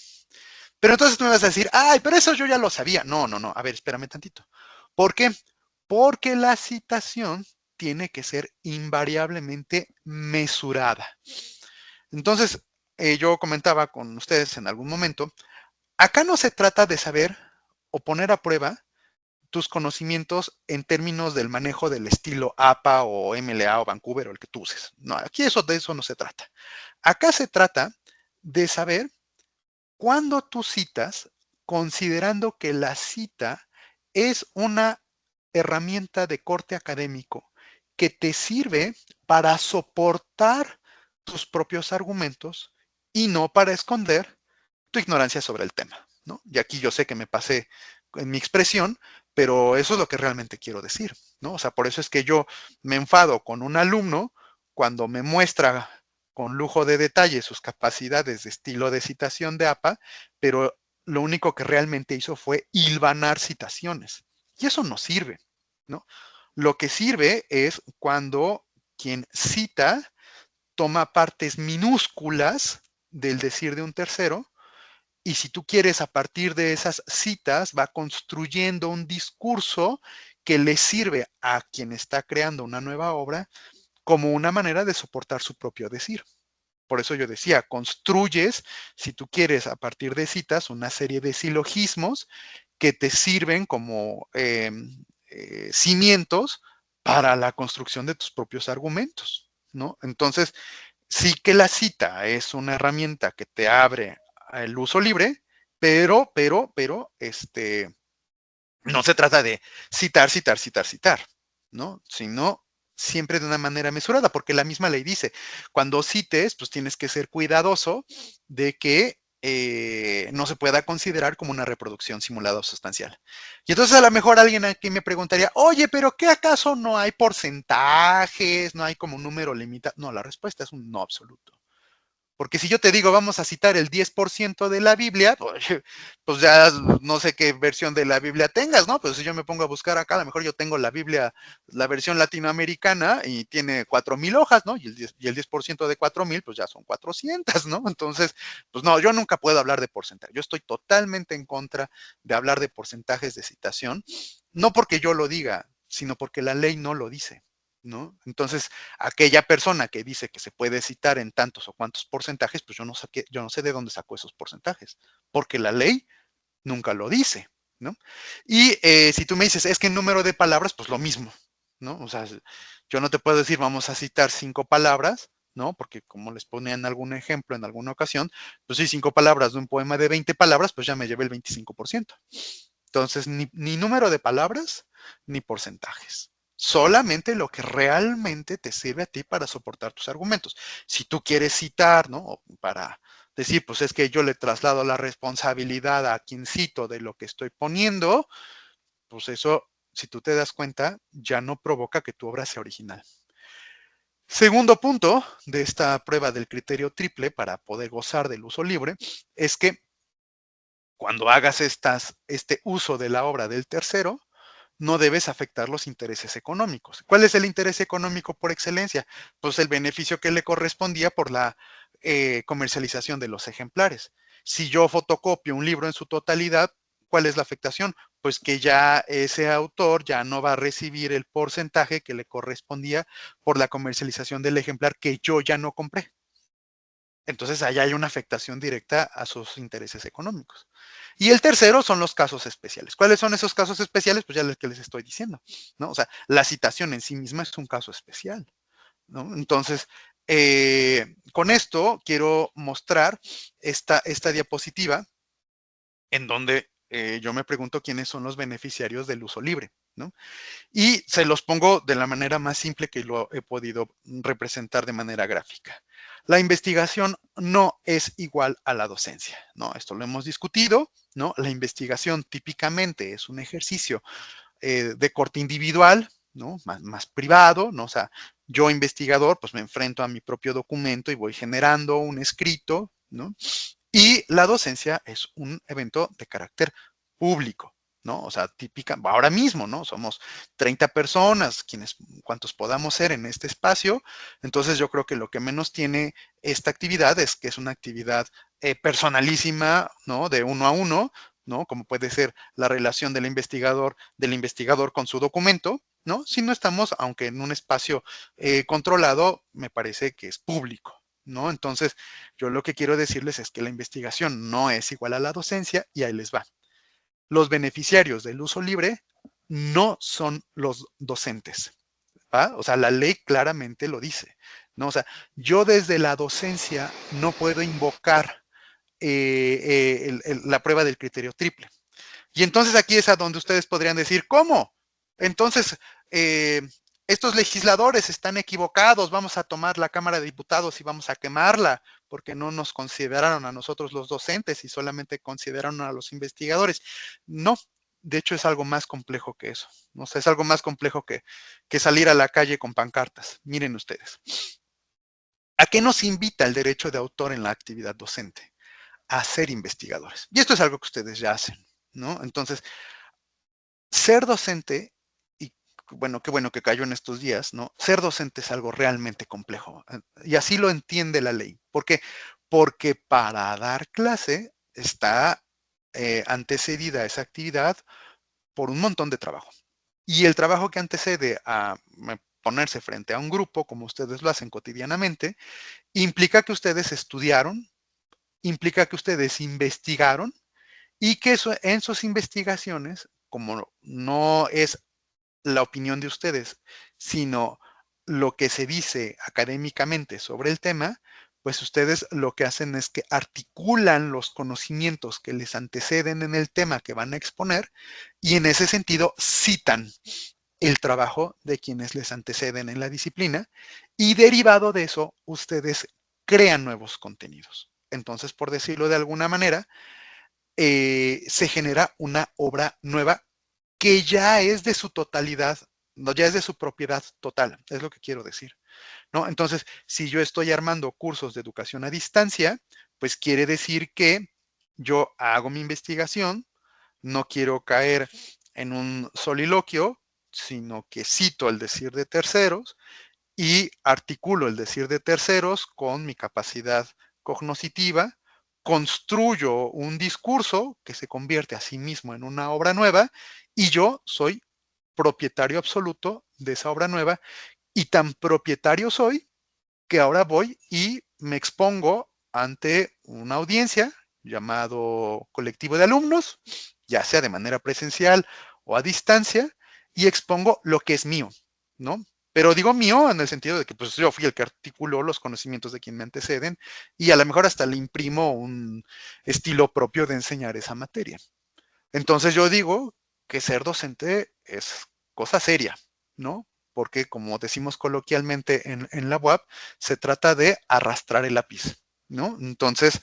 Pero entonces tú me vas a decir, ay, pero eso yo ya lo sabía. No, no, no. A ver, espérame tantito. ¿Por qué? Porque la citación tiene que ser invariablemente mesurada. Entonces, yo comentaba con ustedes en algún momento, acá no se trata de saber o poner a prueba tus conocimientos en términos del manejo del estilo APA o MLA o Vancouver o el que tú uses. No, aquí de eso no se trata. Acá se trata de saber cuándo tú citas, considerando que la cita es una herramienta de corte académico que te sirve para soportar tus propios argumentos y no para esconder tu ignorancia sobre el tema, ¿no? Y aquí yo sé que me pasé en mi expresión, pero eso es lo que realmente quiero decir, ¿no? O sea, por eso es que yo me enfado con un alumno cuando me muestra con lujo de detalle sus capacidades de estilo de citación de APA, pero lo único que realmente hizo fue hilvanar citaciones. Y eso no sirve, ¿no? Lo que sirve es cuando quien cita toma partes minúsculas del decir de un tercero y si tú quieres a partir de esas citas va construyendo un discurso que le sirve a quien está creando una nueva obra como una manera de soportar su propio decir. Por eso yo decía, construyes, si tú quieres, a partir de citas, una serie de silogismos que te sirven como cimientos para la construcción de tus propios argumentos, ¿no? Entonces, sí que la cita es una herramienta que te abre el uso libre, pero, no se trata de citar, ¿no? Sino siempre de una manera mesurada, porque la misma ley dice, cuando cites, pues tienes que ser cuidadoso de que no se pueda considerar como una reproducción simulada o sustancial. Y entonces a lo mejor alguien aquí me preguntaría, oye, pero ¿qué acaso no hay porcentajes, no hay como un número limitado? No, la respuesta es un no absoluto. Porque si yo te digo, vamos a citar el 10% de la Biblia, pues ya no sé qué versión de la Biblia tengas, ¿no? Pues si yo me pongo a buscar acá, a lo mejor yo tengo la Biblia, la versión latinoamericana y tiene 4,000 hojas, ¿no? Y el 10% de 4,000, pues ya son 400, ¿no? Entonces, pues no, yo nunca puedo hablar de porcentaje. Yo estoy totalmente en contra de hablar de porcentajes de citación, no porque yo lo diga, sino porque la ley no lo dice, ¿no? Entonces, aquella persona que dice que se puede citar en tantos o cuantos porcentajes, pues yo no sé de dónde sacó esos porcentajes, porque la ley nunca lo dice, ¿no? Y si tú me dices, es que en número de palabras, pues lo mismo, ¿no? O sea, yo no te puedo decir, vamos a citar 5 palabras, ¿no? Porque como les ponía en algún ejemplo en alguna ocasión, pues sí, 5 palabras de un poema de 20 palabras, pues ya me llevé el 25%. Entonces, ni número de palabras, ni porcentajes. Solamente lo que realmente te sirve a ti para soportar tus argumentos. Si tú quieres citar, ¿no? Para decir, pues es que yo le traslado la responsabilidad a quien cito de lo que estoy poniendo, pues eso, si tú te das cuenta, ya no provoca que tu obra sea original. Segundo punto de esta prueba del criterio triple para poder gozar del uso libre es que cuando hagas este uso de la obra del tercero, no debes afectar los intereses económicos. ¿Cuál es el interés económico por excelencia? Pues el beneficio que le correspondía por la comercialización de los ejemplares. Si yo fotocopio un libro en su totalidad, ¿cuál es la afectación? Pues que ya ese autor ya no va a recibir el porcentaje que le correspondía por la comercialización del ejemplar que yo ya no compré. Entonces, allá hay una afectación directa a sus intereses económicos. Y el tercero son los casos especiales. ¿Cuáles son esos casos especiales? Pues ya los que les estoy diciendo, ¿no? O sea, la citación en sí misma es un caso especial, ¿no? Entonces, con esto quiero mostrar esta diapositiva en donde yo me pregunto quiénes son los beneficiarios del uso libre, ¿no? Y se los pongo de la manera más simple que lo he podido representar de manera gráfica. La investigación no es igual a la docencia, ¿no? Esto lo hemos discutido, ¿no? La investigación típicamente es un ejercicio de corte individual, ¿no? Más privado, ¿no? O sea, yo investigador, pues me enfrento a mi propio documento y voy generando un escrito, ¿no? Y la docencia es un evento de carácter público, ¿no? O sea, típica, ahora mismo, ¿no? Somos 30 personas, cuantos podamos ser en este espacio. Entonces yo creo que lo que menos tiene esta actividad es que es una actividad personalísima, ¿no? De uno a uno, ¿no? Como puede ser la relación del investigador con su documento, ¿no? Si no estamos, aunque en un espacio controlado, me parece que es público, ¿no? Entonces, yo lo que quiero decirles es que la investigación no es igual a la docencia y ahí les va. Los beneficiarios del uso libre no son los docentes, ¿va? O sea, la ley claramente lo dice, ¿no? O sea, yo desde la docencia no puedo invocar la prueba del criterio triple. Y entonces aquí es a donde ustedes podrían decir, ¿cómo? Entonces, eh, estos legisladores están equivocados, vamos a tomar la Cámara de Diputados y vamos a quemarla, porque no nos consideraron a nosotros los docentes y solamente consideraron a los investigadores. No, de hecho es algo más complejo que eso. No sé, es algo más complejo que salir a la calle con pancartas. Miren ustedes. ¿A qué nos invita el derecho de autor en la actividad docente? A ser investigadores. Y esto es algo que ustedes ya hacen, ¿no? Entonces, ser docente, y bueno, qué bueno que cayó en estos días, ¿no? Ser docente es algo realmente complejo. Y así lo entiende la ley. ¿Por qué? Porque para dar clase está antecedida esa actividad por un montón de trabajo. Y el trabajo que antecede a ponerse frente a un grupo, como ustedes lo hacen cotidianamente, implica que ustedes estudiaron, implica que ustedes investigaron y que en sus investigaciones, como no es la opinión de ustedes, sino lo que se dice académicamente sobre el tema, pues ustedes lo que hacen es que articulan los conocimientos que les anteceden en el tema que van a exponer y en ese sentido citan el trabajo de quienes les anteceden en la disciplina y derivado de eso ustedes crean nuevos contenidos. Entonces, por decirlo de alguna manera, se genera una obra nueva que ya es de su totalidad, no, ya es de su propiedad total, es lo que quiero decir, ¿no? Entonces, si yo estoy armando cursos de educación a distancia, pues quiere decir que yo hago mi investigación, no quiero caer en un soliloquio, sino que cito el decir de terceros y articulo el decir de terceros con mi capacidad cognoscitiva, construyo un discurso que se convierte a sí mismo en una obra nueva y yo soy propietario absoluto de esa obra nueva y tan propietario soy que ahora voy y me expongo ante una audiencia llamado colectivo de alumnos, ya sea de manera presencial o a distancia, y expongo lo que es mío, ¿no? Pero digo mío en el sentido de que pues yo fui el que articuló los conocimientos de quien me anteceden y a lo mejor hasta le imprimo un estilo propio de enseñar esa materia. Entonces yo digo que ser docente es cosa seria, ¿no? Porque como decimos coloquialmente en la UAP, se trata de arrastrar el lápiz, ¿no? Entonces,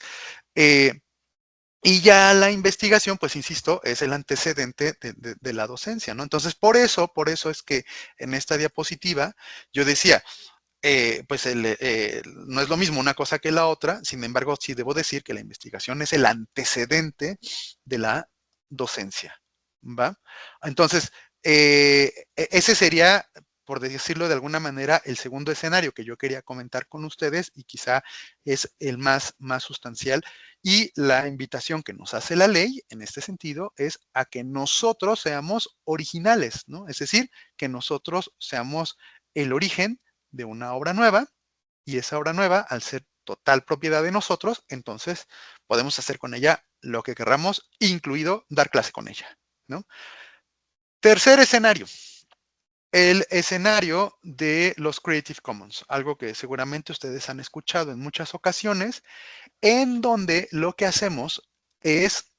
y ya la investigación, pues insisto, es el antecedente de la docencia, ¿no? Entonces, por eso es que en esta diapositiva yo decía, pues no es lo mismo una cosa que la otra, sin embargo, sí debo decir que la investigación es el antecedente de la docencia, ¿va? Entonces, ese sería, por decirlo de alguna manera, el segundo escenario que yo quería comentar con ustedes y quizá es el más sustancial. Y la invitación que nos hace la ley en este sentido es a que nosotros seamos originales, ¿no? Es decir, que nosotros seamos el origen de una obra nueva y esa obra nueva, al ser total propiedad de nosotros, entonces podemos hacer con ella lo que querramos, incluido dar clase con ella, ¿no? Tercer escenario, el escenario de los Creative Commons, algo que seguramente ustedes han escuchado en muchas ocasiones, en donde lo que hacemos es,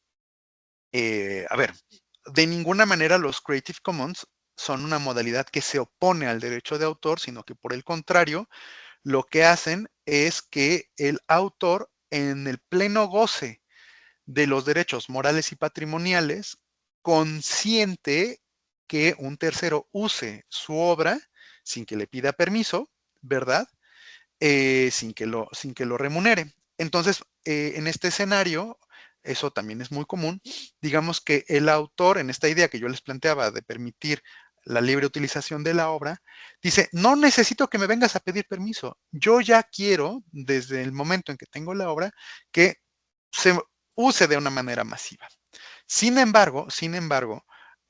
a ver, de ninguna manera los Creative Commons son una modalidad que se opone al derecho de autor, sino que por el contrario, lo que hacen es que el autor, en el pleno goce de los derechos morales y patrimoniales, consiente que un tercero use su obra sin que le pida permiso, ¿verdad? Sin que lo remunere. Entonces, en este escenario, eso también es muy común, digamos que el autor, en esta idea que yo les planteaba de permitir la libre utilización de la obra, dice, no necesito que me vengas a pedir permiso, yo ya quiero, desde el momento en que tengo la obra, que se use de una manera masiva. Sin embargo,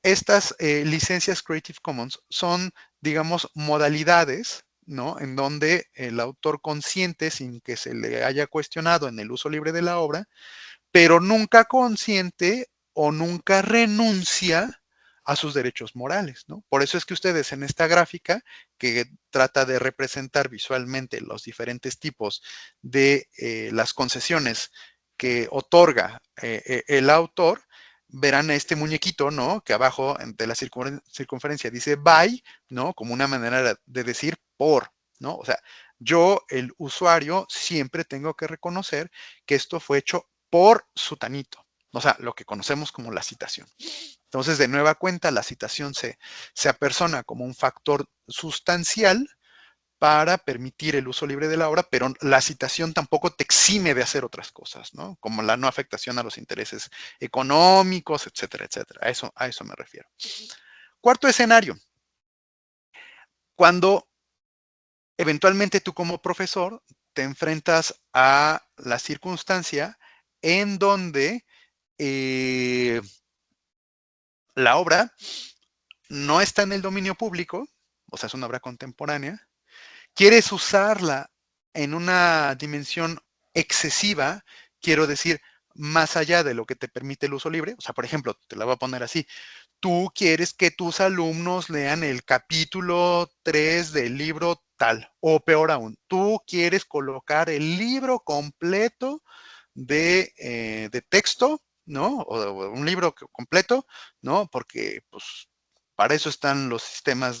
estas licencias Creative Commons son, digamos, modalidades, ¿no? En donde el autor consiente, sin que se le haya cuestionado en el uso libre de la obra, pero nunca consiente o nunca renuncia a sus derechos morales, ¿no? Por eso es que ustedes en esta gráfica, que trata de representar visualmente los diferentes tipos de las concesiones que otorga el autor, verán este muñequito, ¿no? Que abajo de la circunferencia dice by, ¿no? Como una manera de decir por, ¿no? O sea, yo, el usuario, siempre tengo que reconocer que esto fue hecho por sutanito, o sea, lo que conocemos como la citación. Entonces, de nueva cuenta, la citación se apersona como un factor sustancial para permitir el uso libre de la obra, pero la citación tampoco te exime de hacer otras cosas, ¿no? Como la no afectación a los intereses económicos, etcétera, etcétera. A eso me refiero. Cuarto escenario, cuando eventualmente tú como profesor te enfrentas a la circunstancia en donde eh, la obra no está en el dominio público, o sea, es una obra contemporánea, quieres usarla en una dimensión excesiva, quiero decir, más allá de lo que te permite el uso libre, o sea, por ejemplo, te la voy a poner así, tú quieres que tus alumnos lean el capítulo 3 del libro tal, o peor aún, tú quieres colocar el libro completo de texto, ¿no? O un libro completo, ¿no? Porque, pues, para eso están los sistemas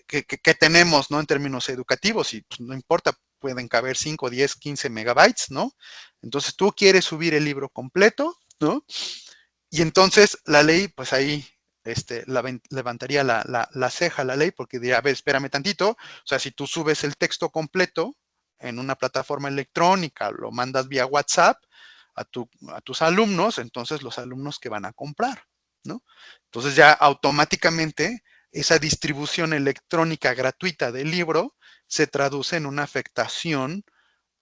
que tenemos, ¿no? En términos educativos, y pues, no importa, pueden caber 5, 10, 15 megabytes, ¿no? Entonces tú quieres subir el libro completo, ¿no? Y entonces la ley, pues ahí levantaría la ceja la ley porque diría, a ver, espérame tantito, o sea, si tú subes el texto completo en una plataforma electrónica, lo mandas vía WhatsApp a tus alumnos, entonces los alumnos que van a comprar, ¿no? Entonces ya automáticamente esa distribución electrónica gratuita del libro se traduce en una afectación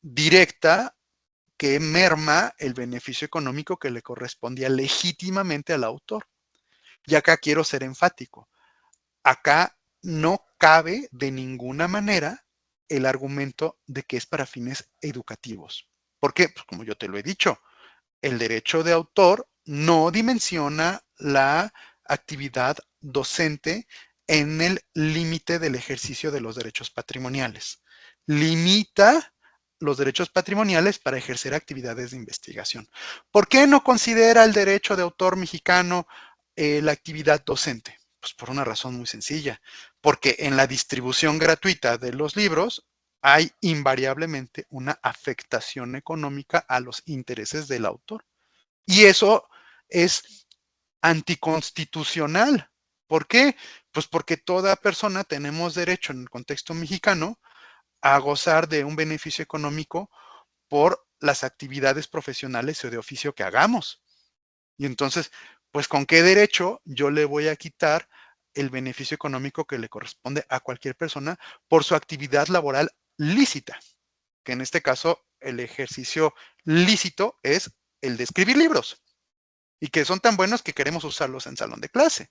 directa que merma el beneficio económico que le correspondía legítimamente al autor. Y acá quiero ser enfático. Acá no cabe de ninguna manera el argumento de que es para fines educativos. ¿Por qué? Pues como yo te lo he dicho, el derecho de autor no dimensiona la actividad docente en el límite del ejercicio de los derechos patrimoniales. Limita los derechos patrimoniales para ejercer actividades de investigación. ¿Por qué no considera el derecho de autor mexicano la actividad docente? Pues por una razón muy sencilla, porque en la distribución gratuita de los libros hay invariablemente una afectación económica a los intereses del autor. Y eso es anticonstitucional. ¿Por qué? Pues porque toda persona tenemos derecho en el contexto mexicano a gozar de un beneficio económico por las actividades profesionales o de oficio que hagamos. Y entonces, pues con qué derecho yo le voy a quitar el beneficio económico que le corresponde a cualquier persona por su actividad laboral lícita, que en este caso el ejercicio lícito es el de escribir libros y que son tan buenos que queremos usarlos en salón de clase.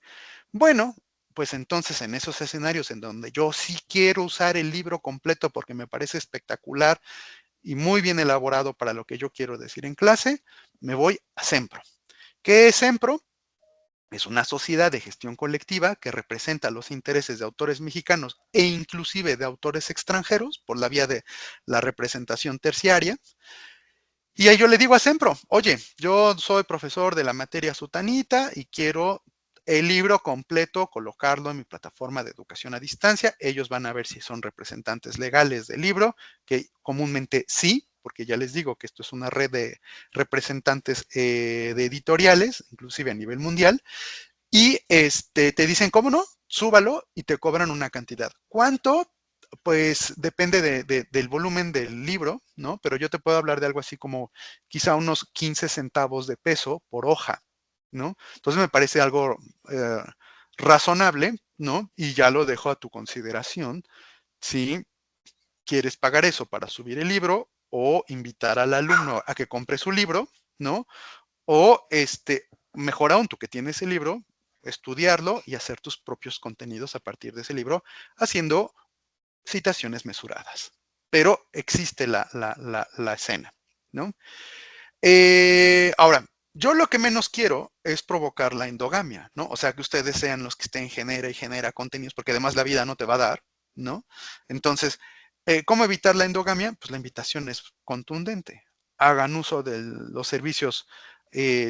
Bueno, pues entonces en esos escenarios en donde yo sí quiero usar el libro completo porque me parece espectacular y muy bien elaborado para lo que yo quiero decir en clase, me voy a Sempro. ¿Qué es Sempro? Es una sociedad de gestión colectiva que representa los intereses de autores mexicanos e inclusive de autores extranjeros por la vía de la representación terciaria. Y ahí yo le digo a Sempro, oye, yo soy profesor de la materia sutanita y quiero el libro completo, colocarlo en mi plataforma de educación a distancia. Ellos van a ver si son representantes legales del libro, que comúnmente sí, porque ya les digo que esto es una red de representantes de editoriales, inclusive a nivel mundial, y te dicen, ¿cómo no? Súbalo y te cobran una cantidad. ¿Cuánto? Pues depende del volumen del libro, ¿no? Pero yo te puedo hablar de algo así como quizá unos 15 centavos de peso por hoja, ¿no? Entonces me parece algo razonable, ¿no? Y ya lo dejo a tu consideración si quieres pagar eso para subir el libro o invitar al alumno a que compre su libro, ¿no? O mejor aún, tú que tienes el libro, estudiarlo y hacer tus propios contenidos a partir de ese libro, haciendo citaciones mesuradas. Pero existe la escena, ¿no? Ahora, yo lo que menos quiero es provocar la endogamia, ¿no? O sea, que ustedes sean los que estén genera y genera contenidos, porque además la vida no te va a dar, ¿no? Entonces, ¿cómo evitar la endogamia? Pues la invitación es contundente. Hagan uso de los servicios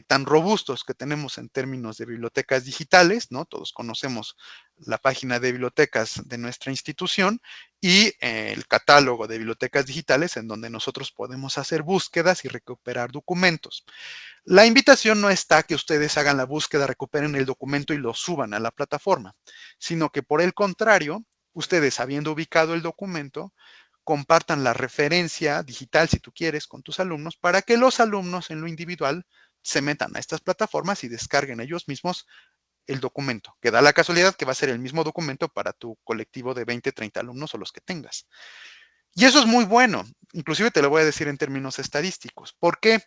tan robustos que tenemos en términos de bibliotecas digitales, ¿no? Todos conocemos la página de bibliotecas de nuestra institución y el catálogo de bibliotecas digitales en donde nosotros podemos hacer búsquedas y recuperar documentos. La invitación no está a que ustedes hagan la búsqueda, recuperen el documento y lo suban a la plataforma, sino que por el contrario, ustedes habiendo ubicado el documento, compartan la referencia digital, si tú quieres, con tus alumnos, para que los alumnos en lo individual se metan a estas plataformas y descarguen ellos mismos el documento, que da la casualidad que va a ser el mismo documento para tu colectivo de 20, 30 alumnos o los que tengas. Y eso es muy bueno, inclusive te lo voy a decir en términos estadísticos. ¿Por qué?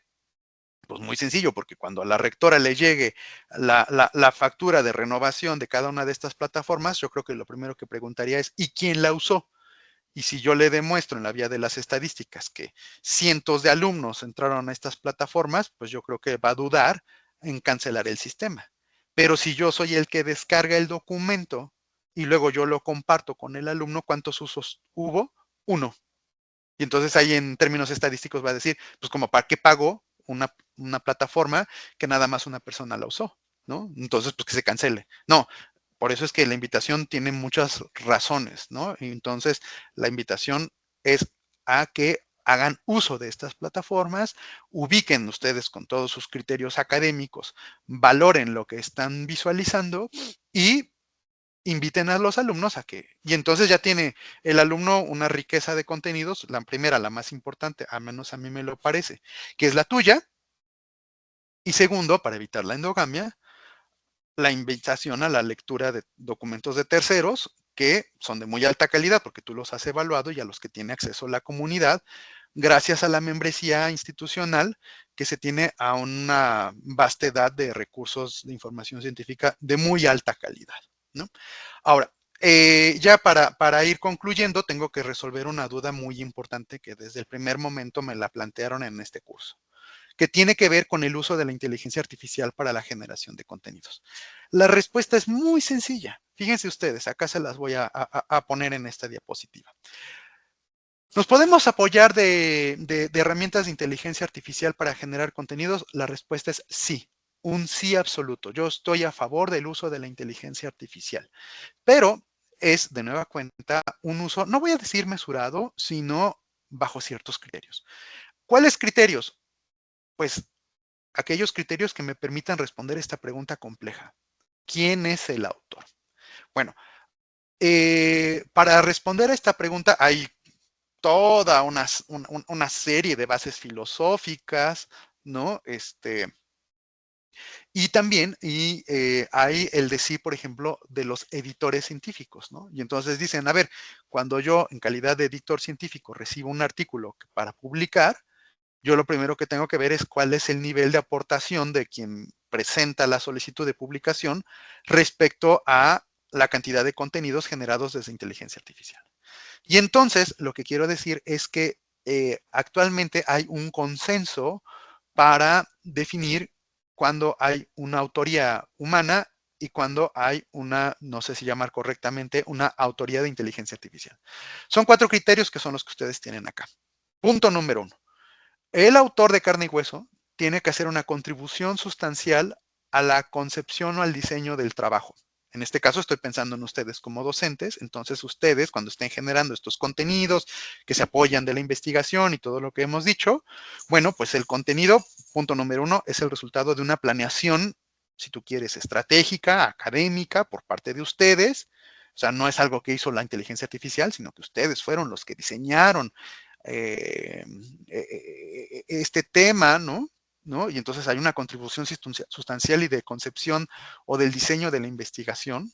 Pues muy sencillo, porque cuando a la rectora le llegue la factura de renovación de cada una de estas plataformas, yo creo que lo primero que preguntaría es, ¿y quién la usó? Y si yo le demuestro en la vía de las estadísticas que cientos de alumnos entraron a estas plataformas, pues yo creo que va a dudar en cancelar el sistema. Pero si yo soy el que descarga el documento y luego yo lo comparto con el alumno, ¿cuántos usos hubo? Uno. Y entonces ahí en términos estadísticos va a decir, pues como para qué pagó una plataforma que nada más una persona la usó, ¿no? Entonces, pues que se cancele. No, por eso es que la invitación tiene muchas razones, ¿no? Y entonces, la invitación es a que hagan uso de estas plataformas, ubiquen ustedes con todos sus criterios académicos, valoren lo que están visualizando y inviten a los alumnos a que, y entonces ya tiene el alumno una riqueza de contenidos, la primera, la más importante, al menos a mí me lo parece, que es la tuya, y segundo, para evitar la endogamia, la invitación a la lectura de documentos de terceros que son de muy alta calidad porque tú los has evaluado y a los que tiene acceso la comunidad, gracias a la membresía institucional que se tiene a una vastedad de recursos de información científica de muy alta calidad, ¿no? Ahora, ya para ir concluyendo, tengo que resolver una duda muy importante que desde el primer momento me la plantearon en este curso, que tiene que ver con el uso de la inteligencia artificial para la generación de contenidos. La respuesta es muy sencilla. Fíjense ustedes, acá se las voy a poner en esta diapositiva. ¿Nos podemos apoyar de herramientas de inteligencia artificial para generar contenidos? La respuesta es sí, un sí absoluto. Yo estoy a favor del uso de la inteligencia artificial. Pero es, de nueva cuenta, un uso, no voy a decir mesurado, sino bajo ciertos criterios. ¿Cuáles criterios? Pues aquellos criterios que me permitan responder esta pregunta compleja. ¿Quién es el autor? Bueno, para responder a esta pregunta hay toda una serie de bases filosóficas, ¿no? Y también hay el decir, por ejemplo, de los editores científicos, ¿no? Y entonces dicen, a ver, cuando yo en calidad de editor científico recibo un artículo para publicar, yo lo primero que tengo que ver es cuál es el nivel de aportación de quien presenta la solicitud de publicación respecto a la cantidad de contenidos generados desde inteligencia artificial. Y entonces, lo que quiero decir es que actualmente hay un consenso para definir cuando hay una autoría humana y cuando hay una, no sé si llamar correctamente, una autoría de inteligencia artificial. Son 4 criterios que son los que ustedes tienen acá. Punto número 1. El autor de carne y hueso tiene que hacer una contribución sustancial a la concepción o al diseño del trabajo. En este caso estoy pensando en ustedes como docentes, entonces ustedes cuando estén generando estos contenidos que se apoyan de la investigación y todo lo que hemos dicho, bueno, pues el contenido, punto número 1, es el resultado de una planeación, si tú quieres, estratégica, académica, por parte de ustedes. O sea, no es algo que hizo la inteligencia artificial, sino que ustedes fueron los que diseñaron eh, este tema, ¿no? ¿No? Y entonces hay una contribución sustancial y de concepción o del diseño de la investigación,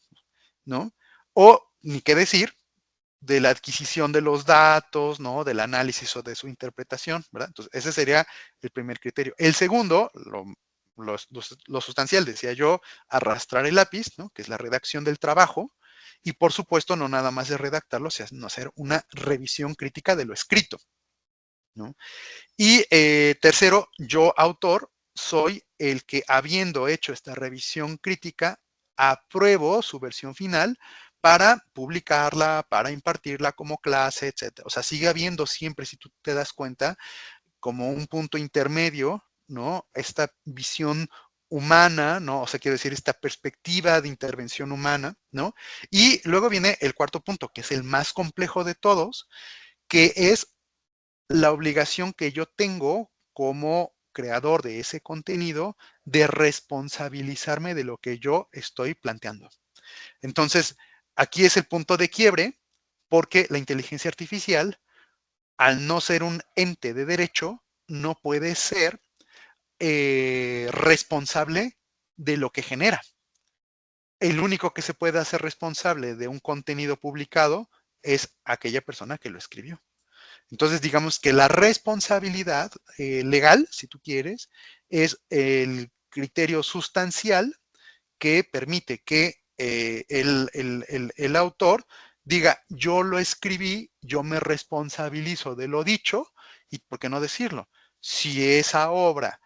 ¿no? O, ni qué decir, de la adquisición de los datos, ¿no? Del análisis o de su interpretación, ¿verdad? Entonces, ese sería el primer criterio. El segundo, lo sustancial, decía yo, arrastrar el lápiz, ¿no? Que es la redacción del trabajo. Y por supuesto, no nada más de redactarlo, sino hacer una revisión crítica de lo escrito, ¿no? Y tercero, yo, autor, soy el que, habiendo hecho esta revisión crítica, apruebo su versión final para publicarla, para impartirla como clase, etcétera. O sea, sigue habiendo siempre, si tú te das cuenta, como un punto intermedio, ¿no? Esta visión humana, ¿no? O sea, quiero decir, esta perspectiva de intervención humana, ¿no? Y luego viene el cuarto punto, que es el más complejo de todos, que es la obligación que yo tengo como creador de ese contenido de responsabilizarme de lo que yo estoy planteando. Entonces, aquí es el punto de quiebre porque la inteligencia artificial, al no ser un ente de derecho, no puede ser responsable de lo que genera. El único que se puede hacer responsable de un contenido publicado es aquella persona que lo escribió. Entonces, digamos que la responsabilidad legal, si tú quieres, es el criterio sustancial que permite que el autor diga, yo lo escribí, yo me responsabilizo de lo dicho, y por qué no decirlo. Si esa obra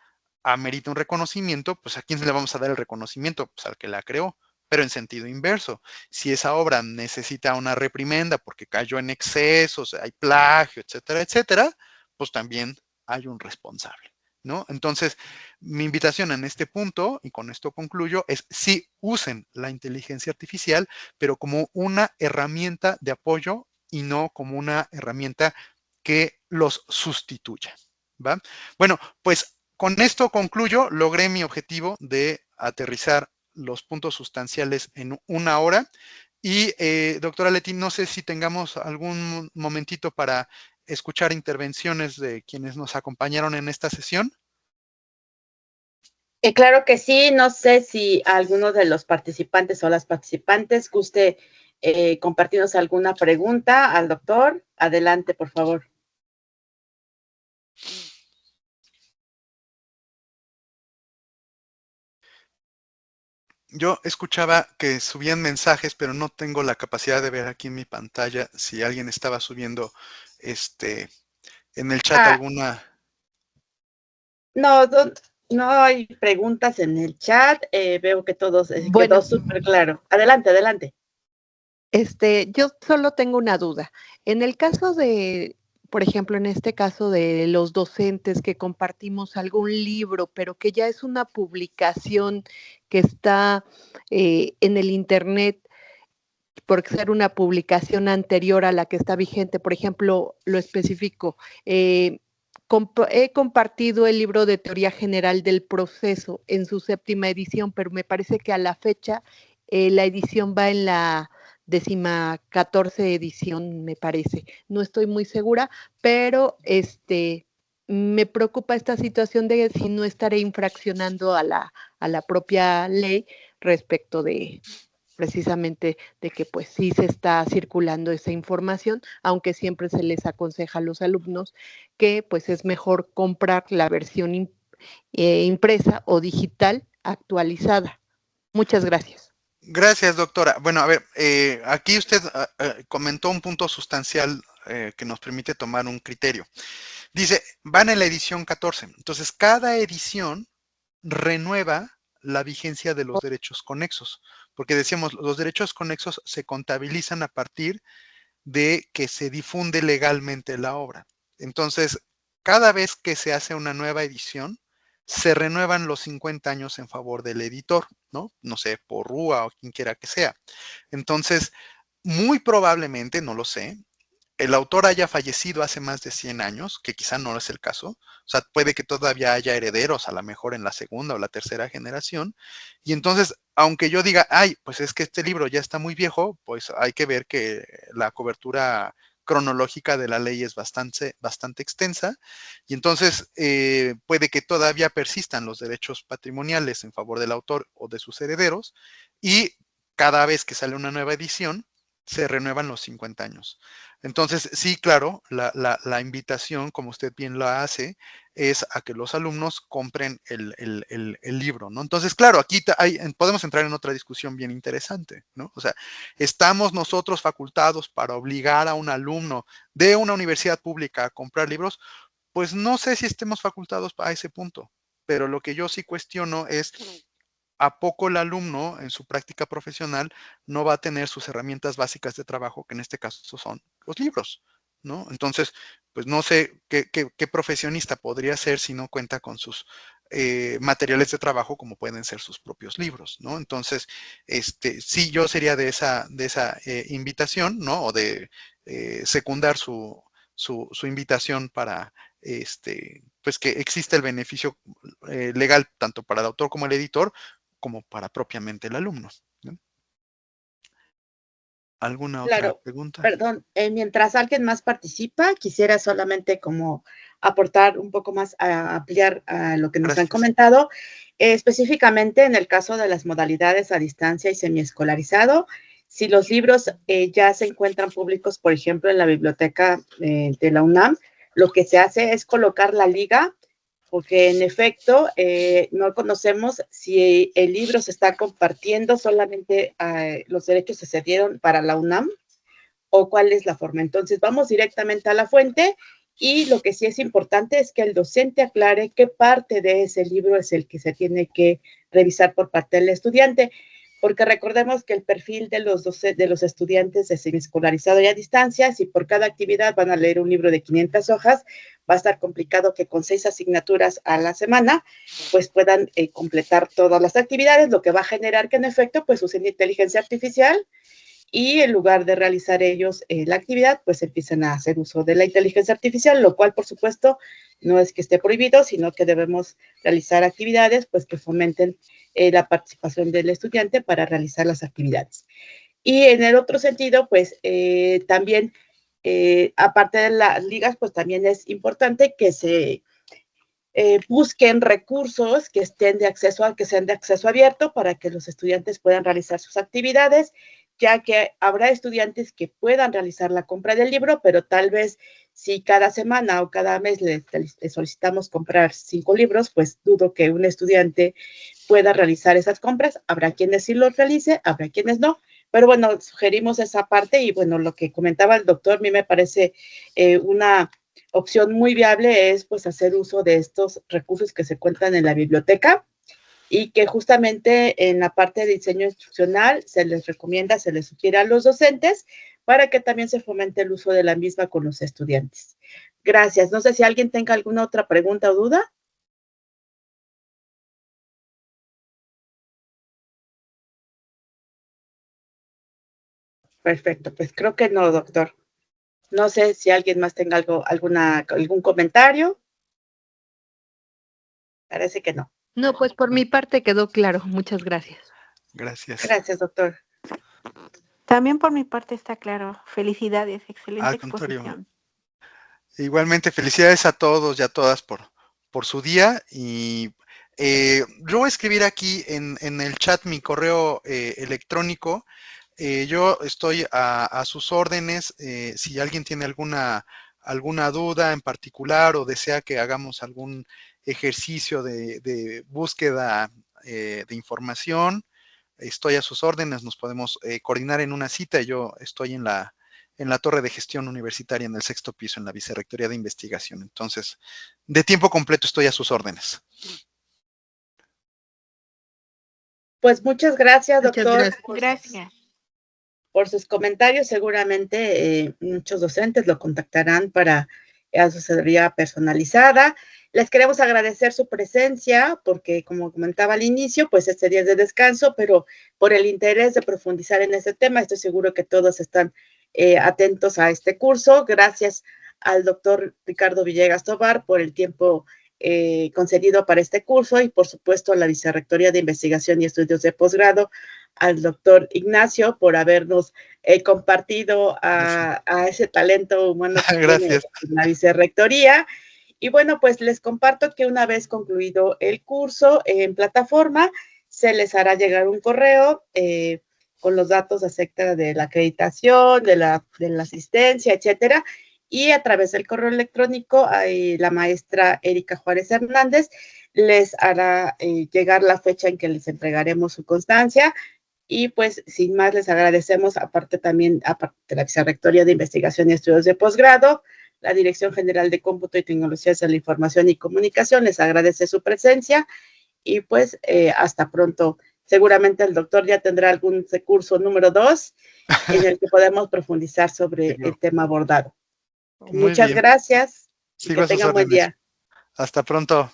amerita un reconocimiento, pues ¿a quién le vamos a dar el reconocimiento? Pues al que la creó, pero en sentido inverso. Si esa obra necesita una reprimenda porque cayó en excesos, hay plagio, etcétera, etcétera, pues también hay un responsable, ¿no? Entonces, mi invitación en este punto, y con esto concluyo, es sí usen la inteligencia artificial, pero como una herramienta de apoyo y no como una herramienta que los sustituya, ¿va? Bueno, pues con esto concluyo, logré mi objetivo de aterrizar los puntos sustanciales en una hora. Y doctora Leti, no sé si tengamos algún momentito para escuchar intervenciones de quienes nos acompañaron en esta sesión. Claro que sí, no sé si alguno de los participantes o las participantes guste compartirnos alguna pregunta al doctor. Adelante, por favor. Yo escuchaba que subían mensajes, pero no tengo la capacidad de ver aquí en mi pantalla si alguien estaba subiendo este en el chat Ah, alguna. no, no hay preguntas en el chat. Veo que todo quedó Bueno, súper claro. Adelante, adelante. yo solo tengo una duda. En el caso de, por ejemplo, en este caso de los docentes que compartimos algún libro, pero que ya es una publicación que está en el internet, por ser una publicación anterior a la que está vigente. Por ejemplo, lo específico, he compartido el libro de Teoría General del Proceso en su 7ª edición, pero me parece que a la fecha la edición va en la 14ª edición, me parece. No estoy muy segura, pero me preocupa esta situación de si no estaré infraccionando a la propia ley respecto de precisamente de que pues sí se está circulando esa información, aunque siempre se les aconseja a los alumnos que pues es mejor comprar la versión impresa o digital actualizada. Muchas gracias. Gracias, doctora. Bueno, a ver, aquí usted comentó un punto sustancial que nos permite tomar un criterio. Dice, van en la edición 14. Entonces, cada edición renueva la vigencia de los derechos conexos, porque decíamos, los derechos conexos se contabilizan a partir de que se difunde legalmente la obra. Entonces, cada vez que se hace una nueva edición, se renuevan los 50 años en favor del editor, ¿no? No sé, por Rúa o quien quiera que sea. Entonces, muy probablemente, no lo sé, el autor haya fallecido hace más de 100 años, que quizá no es el caso. O sea, puede que todavía haya herederos, a lo mejor en la segunda o la tercera generación. Y entonces, aunque yo diga, ay, pues es que este libro ya está muy viejo, pues hay que ver que la cobertura cronológica de la ley es bastante extensa. Y entonces, puede que todavía persistan los derechos patrimoniales en favor del autor o de sus herederos. Y cada vez que sale una nueva edición, se renuevan los 50 años. Entonces, sí, claro, la invitación, como usted bien lo hace, es a que los alumnos compren el libro, ¿no? Entonces, claro, aquí podemos entrar en otra discusión bien interesante, ¿no? O sea, ¿estamos nosotros facultados para obligar a un alumno de una universidad pública a comprar libros? Pues no sé si estemos facultados a ese punto, pero lo que yo sí cuestiono es ¿a poco el alumno en su práctica profesional no va a tener sus herramientas básicas de trabajo, que en este caso son los libros, ¿no? Entonces, pues no sé qué profesionista podría ser si no cuenta con sus materiales de trabajo como pueden ser sus propios libros, ¿no? Entonces, sí, yo sería de esa invitación, ¿no? O de secundar su invitación para pues que existe el beneficio legal tanto para el autor como el editor, como para propiamente el alumno, ¿no? ¿Alguna otra Claro, pregunta? perdón, mientras alguien más participa, quisiera solamente como aportar un poco más a ampliar a lo que nos han Gracias. comentado, específicamente en el caso de las modalidades a distancia y semiescolarizado, si los libros ya se encuentran públicos, por ejemplo, en la biblioteca de la UNAM, lo que se hace es colocar la liga porque en efecto no conocemos si el libro se está compartiendo, solamente los derechos se cedieron para la UNAM o cuál es la forma. Entonces vamos directamente a la fuente y lo que sí es importante es que el docente aclare qué parte de ese libro es el que se tiene que revisar por parte del estudiante, porque recordemos que el perfil de los estudiantes de semiescolarizado y a distancia, si por cada actividad van a leer un libro de 500 hojas, va a estar complicado que con 6 asignaturas a la semana, pues puedan completar todas las actividades, lo que va a generar que en efecto, pues usen inteligencia artificial y en lugar de realizar ellos la actividad, pues empiezan a hacer uso de la inteligencia artificial, lo cual, por supuesto, no es que esté prohibido, sino que debemos realizar actividades pues que fomenten la participación del estudiante para realizar las actividades. Y en el otro sentido, pues también, aparte de las ligas, pues también es importante que se busquen recursos que estén de acceso, que sean de acceso abierto para que los estudiantes puedan realizar sus actividades, ya que habrá estudiantes que puedan realizar la compra del libro, pero tal vez si cada semana o cada mes le solicitamos comprar 5 libros, pues dudo que un estudiante pueda realizar esas compras. Habrá quienes sí lo realice, habrá quienes no, pero bueno, sugerimos esa parte y bueno, lo que comentaba el doctor, a mí me parece una opción muy viable es pues hacer uso de estos recursos que se encuentran en la biblioteca y que justamente en la parte de diseño instruccional se les recomienda, se les sugiere a los docentes para que también se fomente el uso de la misma con los estudiantes. Gracias. No sé si alguien tenga alguna otra pregunta o duda. Perfecto, pues creo que no, doctor. No sé si alguien más tenga algún comentario. Parece que no. No, pues por mi parte quedó claro. Muchas gracias. Gracias. Gracias, doctor. También por mi parte está claro. Felicidades, excelente Al contrario. exposición. Igualmente, felicidades a todos y a todas por su día. Y yo voy a escribir aquí en el chat mi correo electrónico. Yo estoy a sus órdenes. Si alguien tiene alguna duda en particular o desea que hagamos algún ejercicio de búsqueda de información, estoy a sus órdenes. Nos podemos coordinar en una cita. Yo estoy en la torre de gestión universitaria en el 6º piso, en la Vicerrectoría de Investigación. Entonces, de tiempo completo estoy a sus órdenes. Pues muchas gracias, Muchas doctor. Gracias. Por sus comentarios. Seguramente muchos docentes lo contactarán para asesoría personalizada. Les queremos agradecer su presencia porque, como comentaba al inicio, pues este día es de descanso, pero por el interés de profundizar en este tema, estoy seguro que todos están atentos a este curso. Gracias al doctor Ricardo Villegas Tobar por el tiempo concedido para este curso y, por supuesto, a la Vicerrectoría de Investigación y Estudios de Posgrado, al doctor Ignacio por habernos compartido a ese talento humano que tiene la Vicerrectoría. Y bueno, pues les comparto que una vez concluido el curso en plataforma, se les hará llegar un correo con los datos acerca de la acreditación, de la asistencia, etcétera. Y a través del correo electrónico, la maestra Erika Juárez Hernández les hará llegar la fecha en que les entregaremos su constancia. Y pues, sin más, les agradecemos, aparte de la Vicerrectoría de Investigación y Estudios de Posgrado, la Dirección General de Cómputo y Tecnologías de la Información y Comunicación, les agradece su presencia y pues hasta pronto. Seguramente el doctor ya tendrá algún curso número 2 en el que podemos profundizar sobre el tema abordado. Muy Muchas bien. gracias y Sigo que a sus tengan buen órdenes. día. Hasta pronto.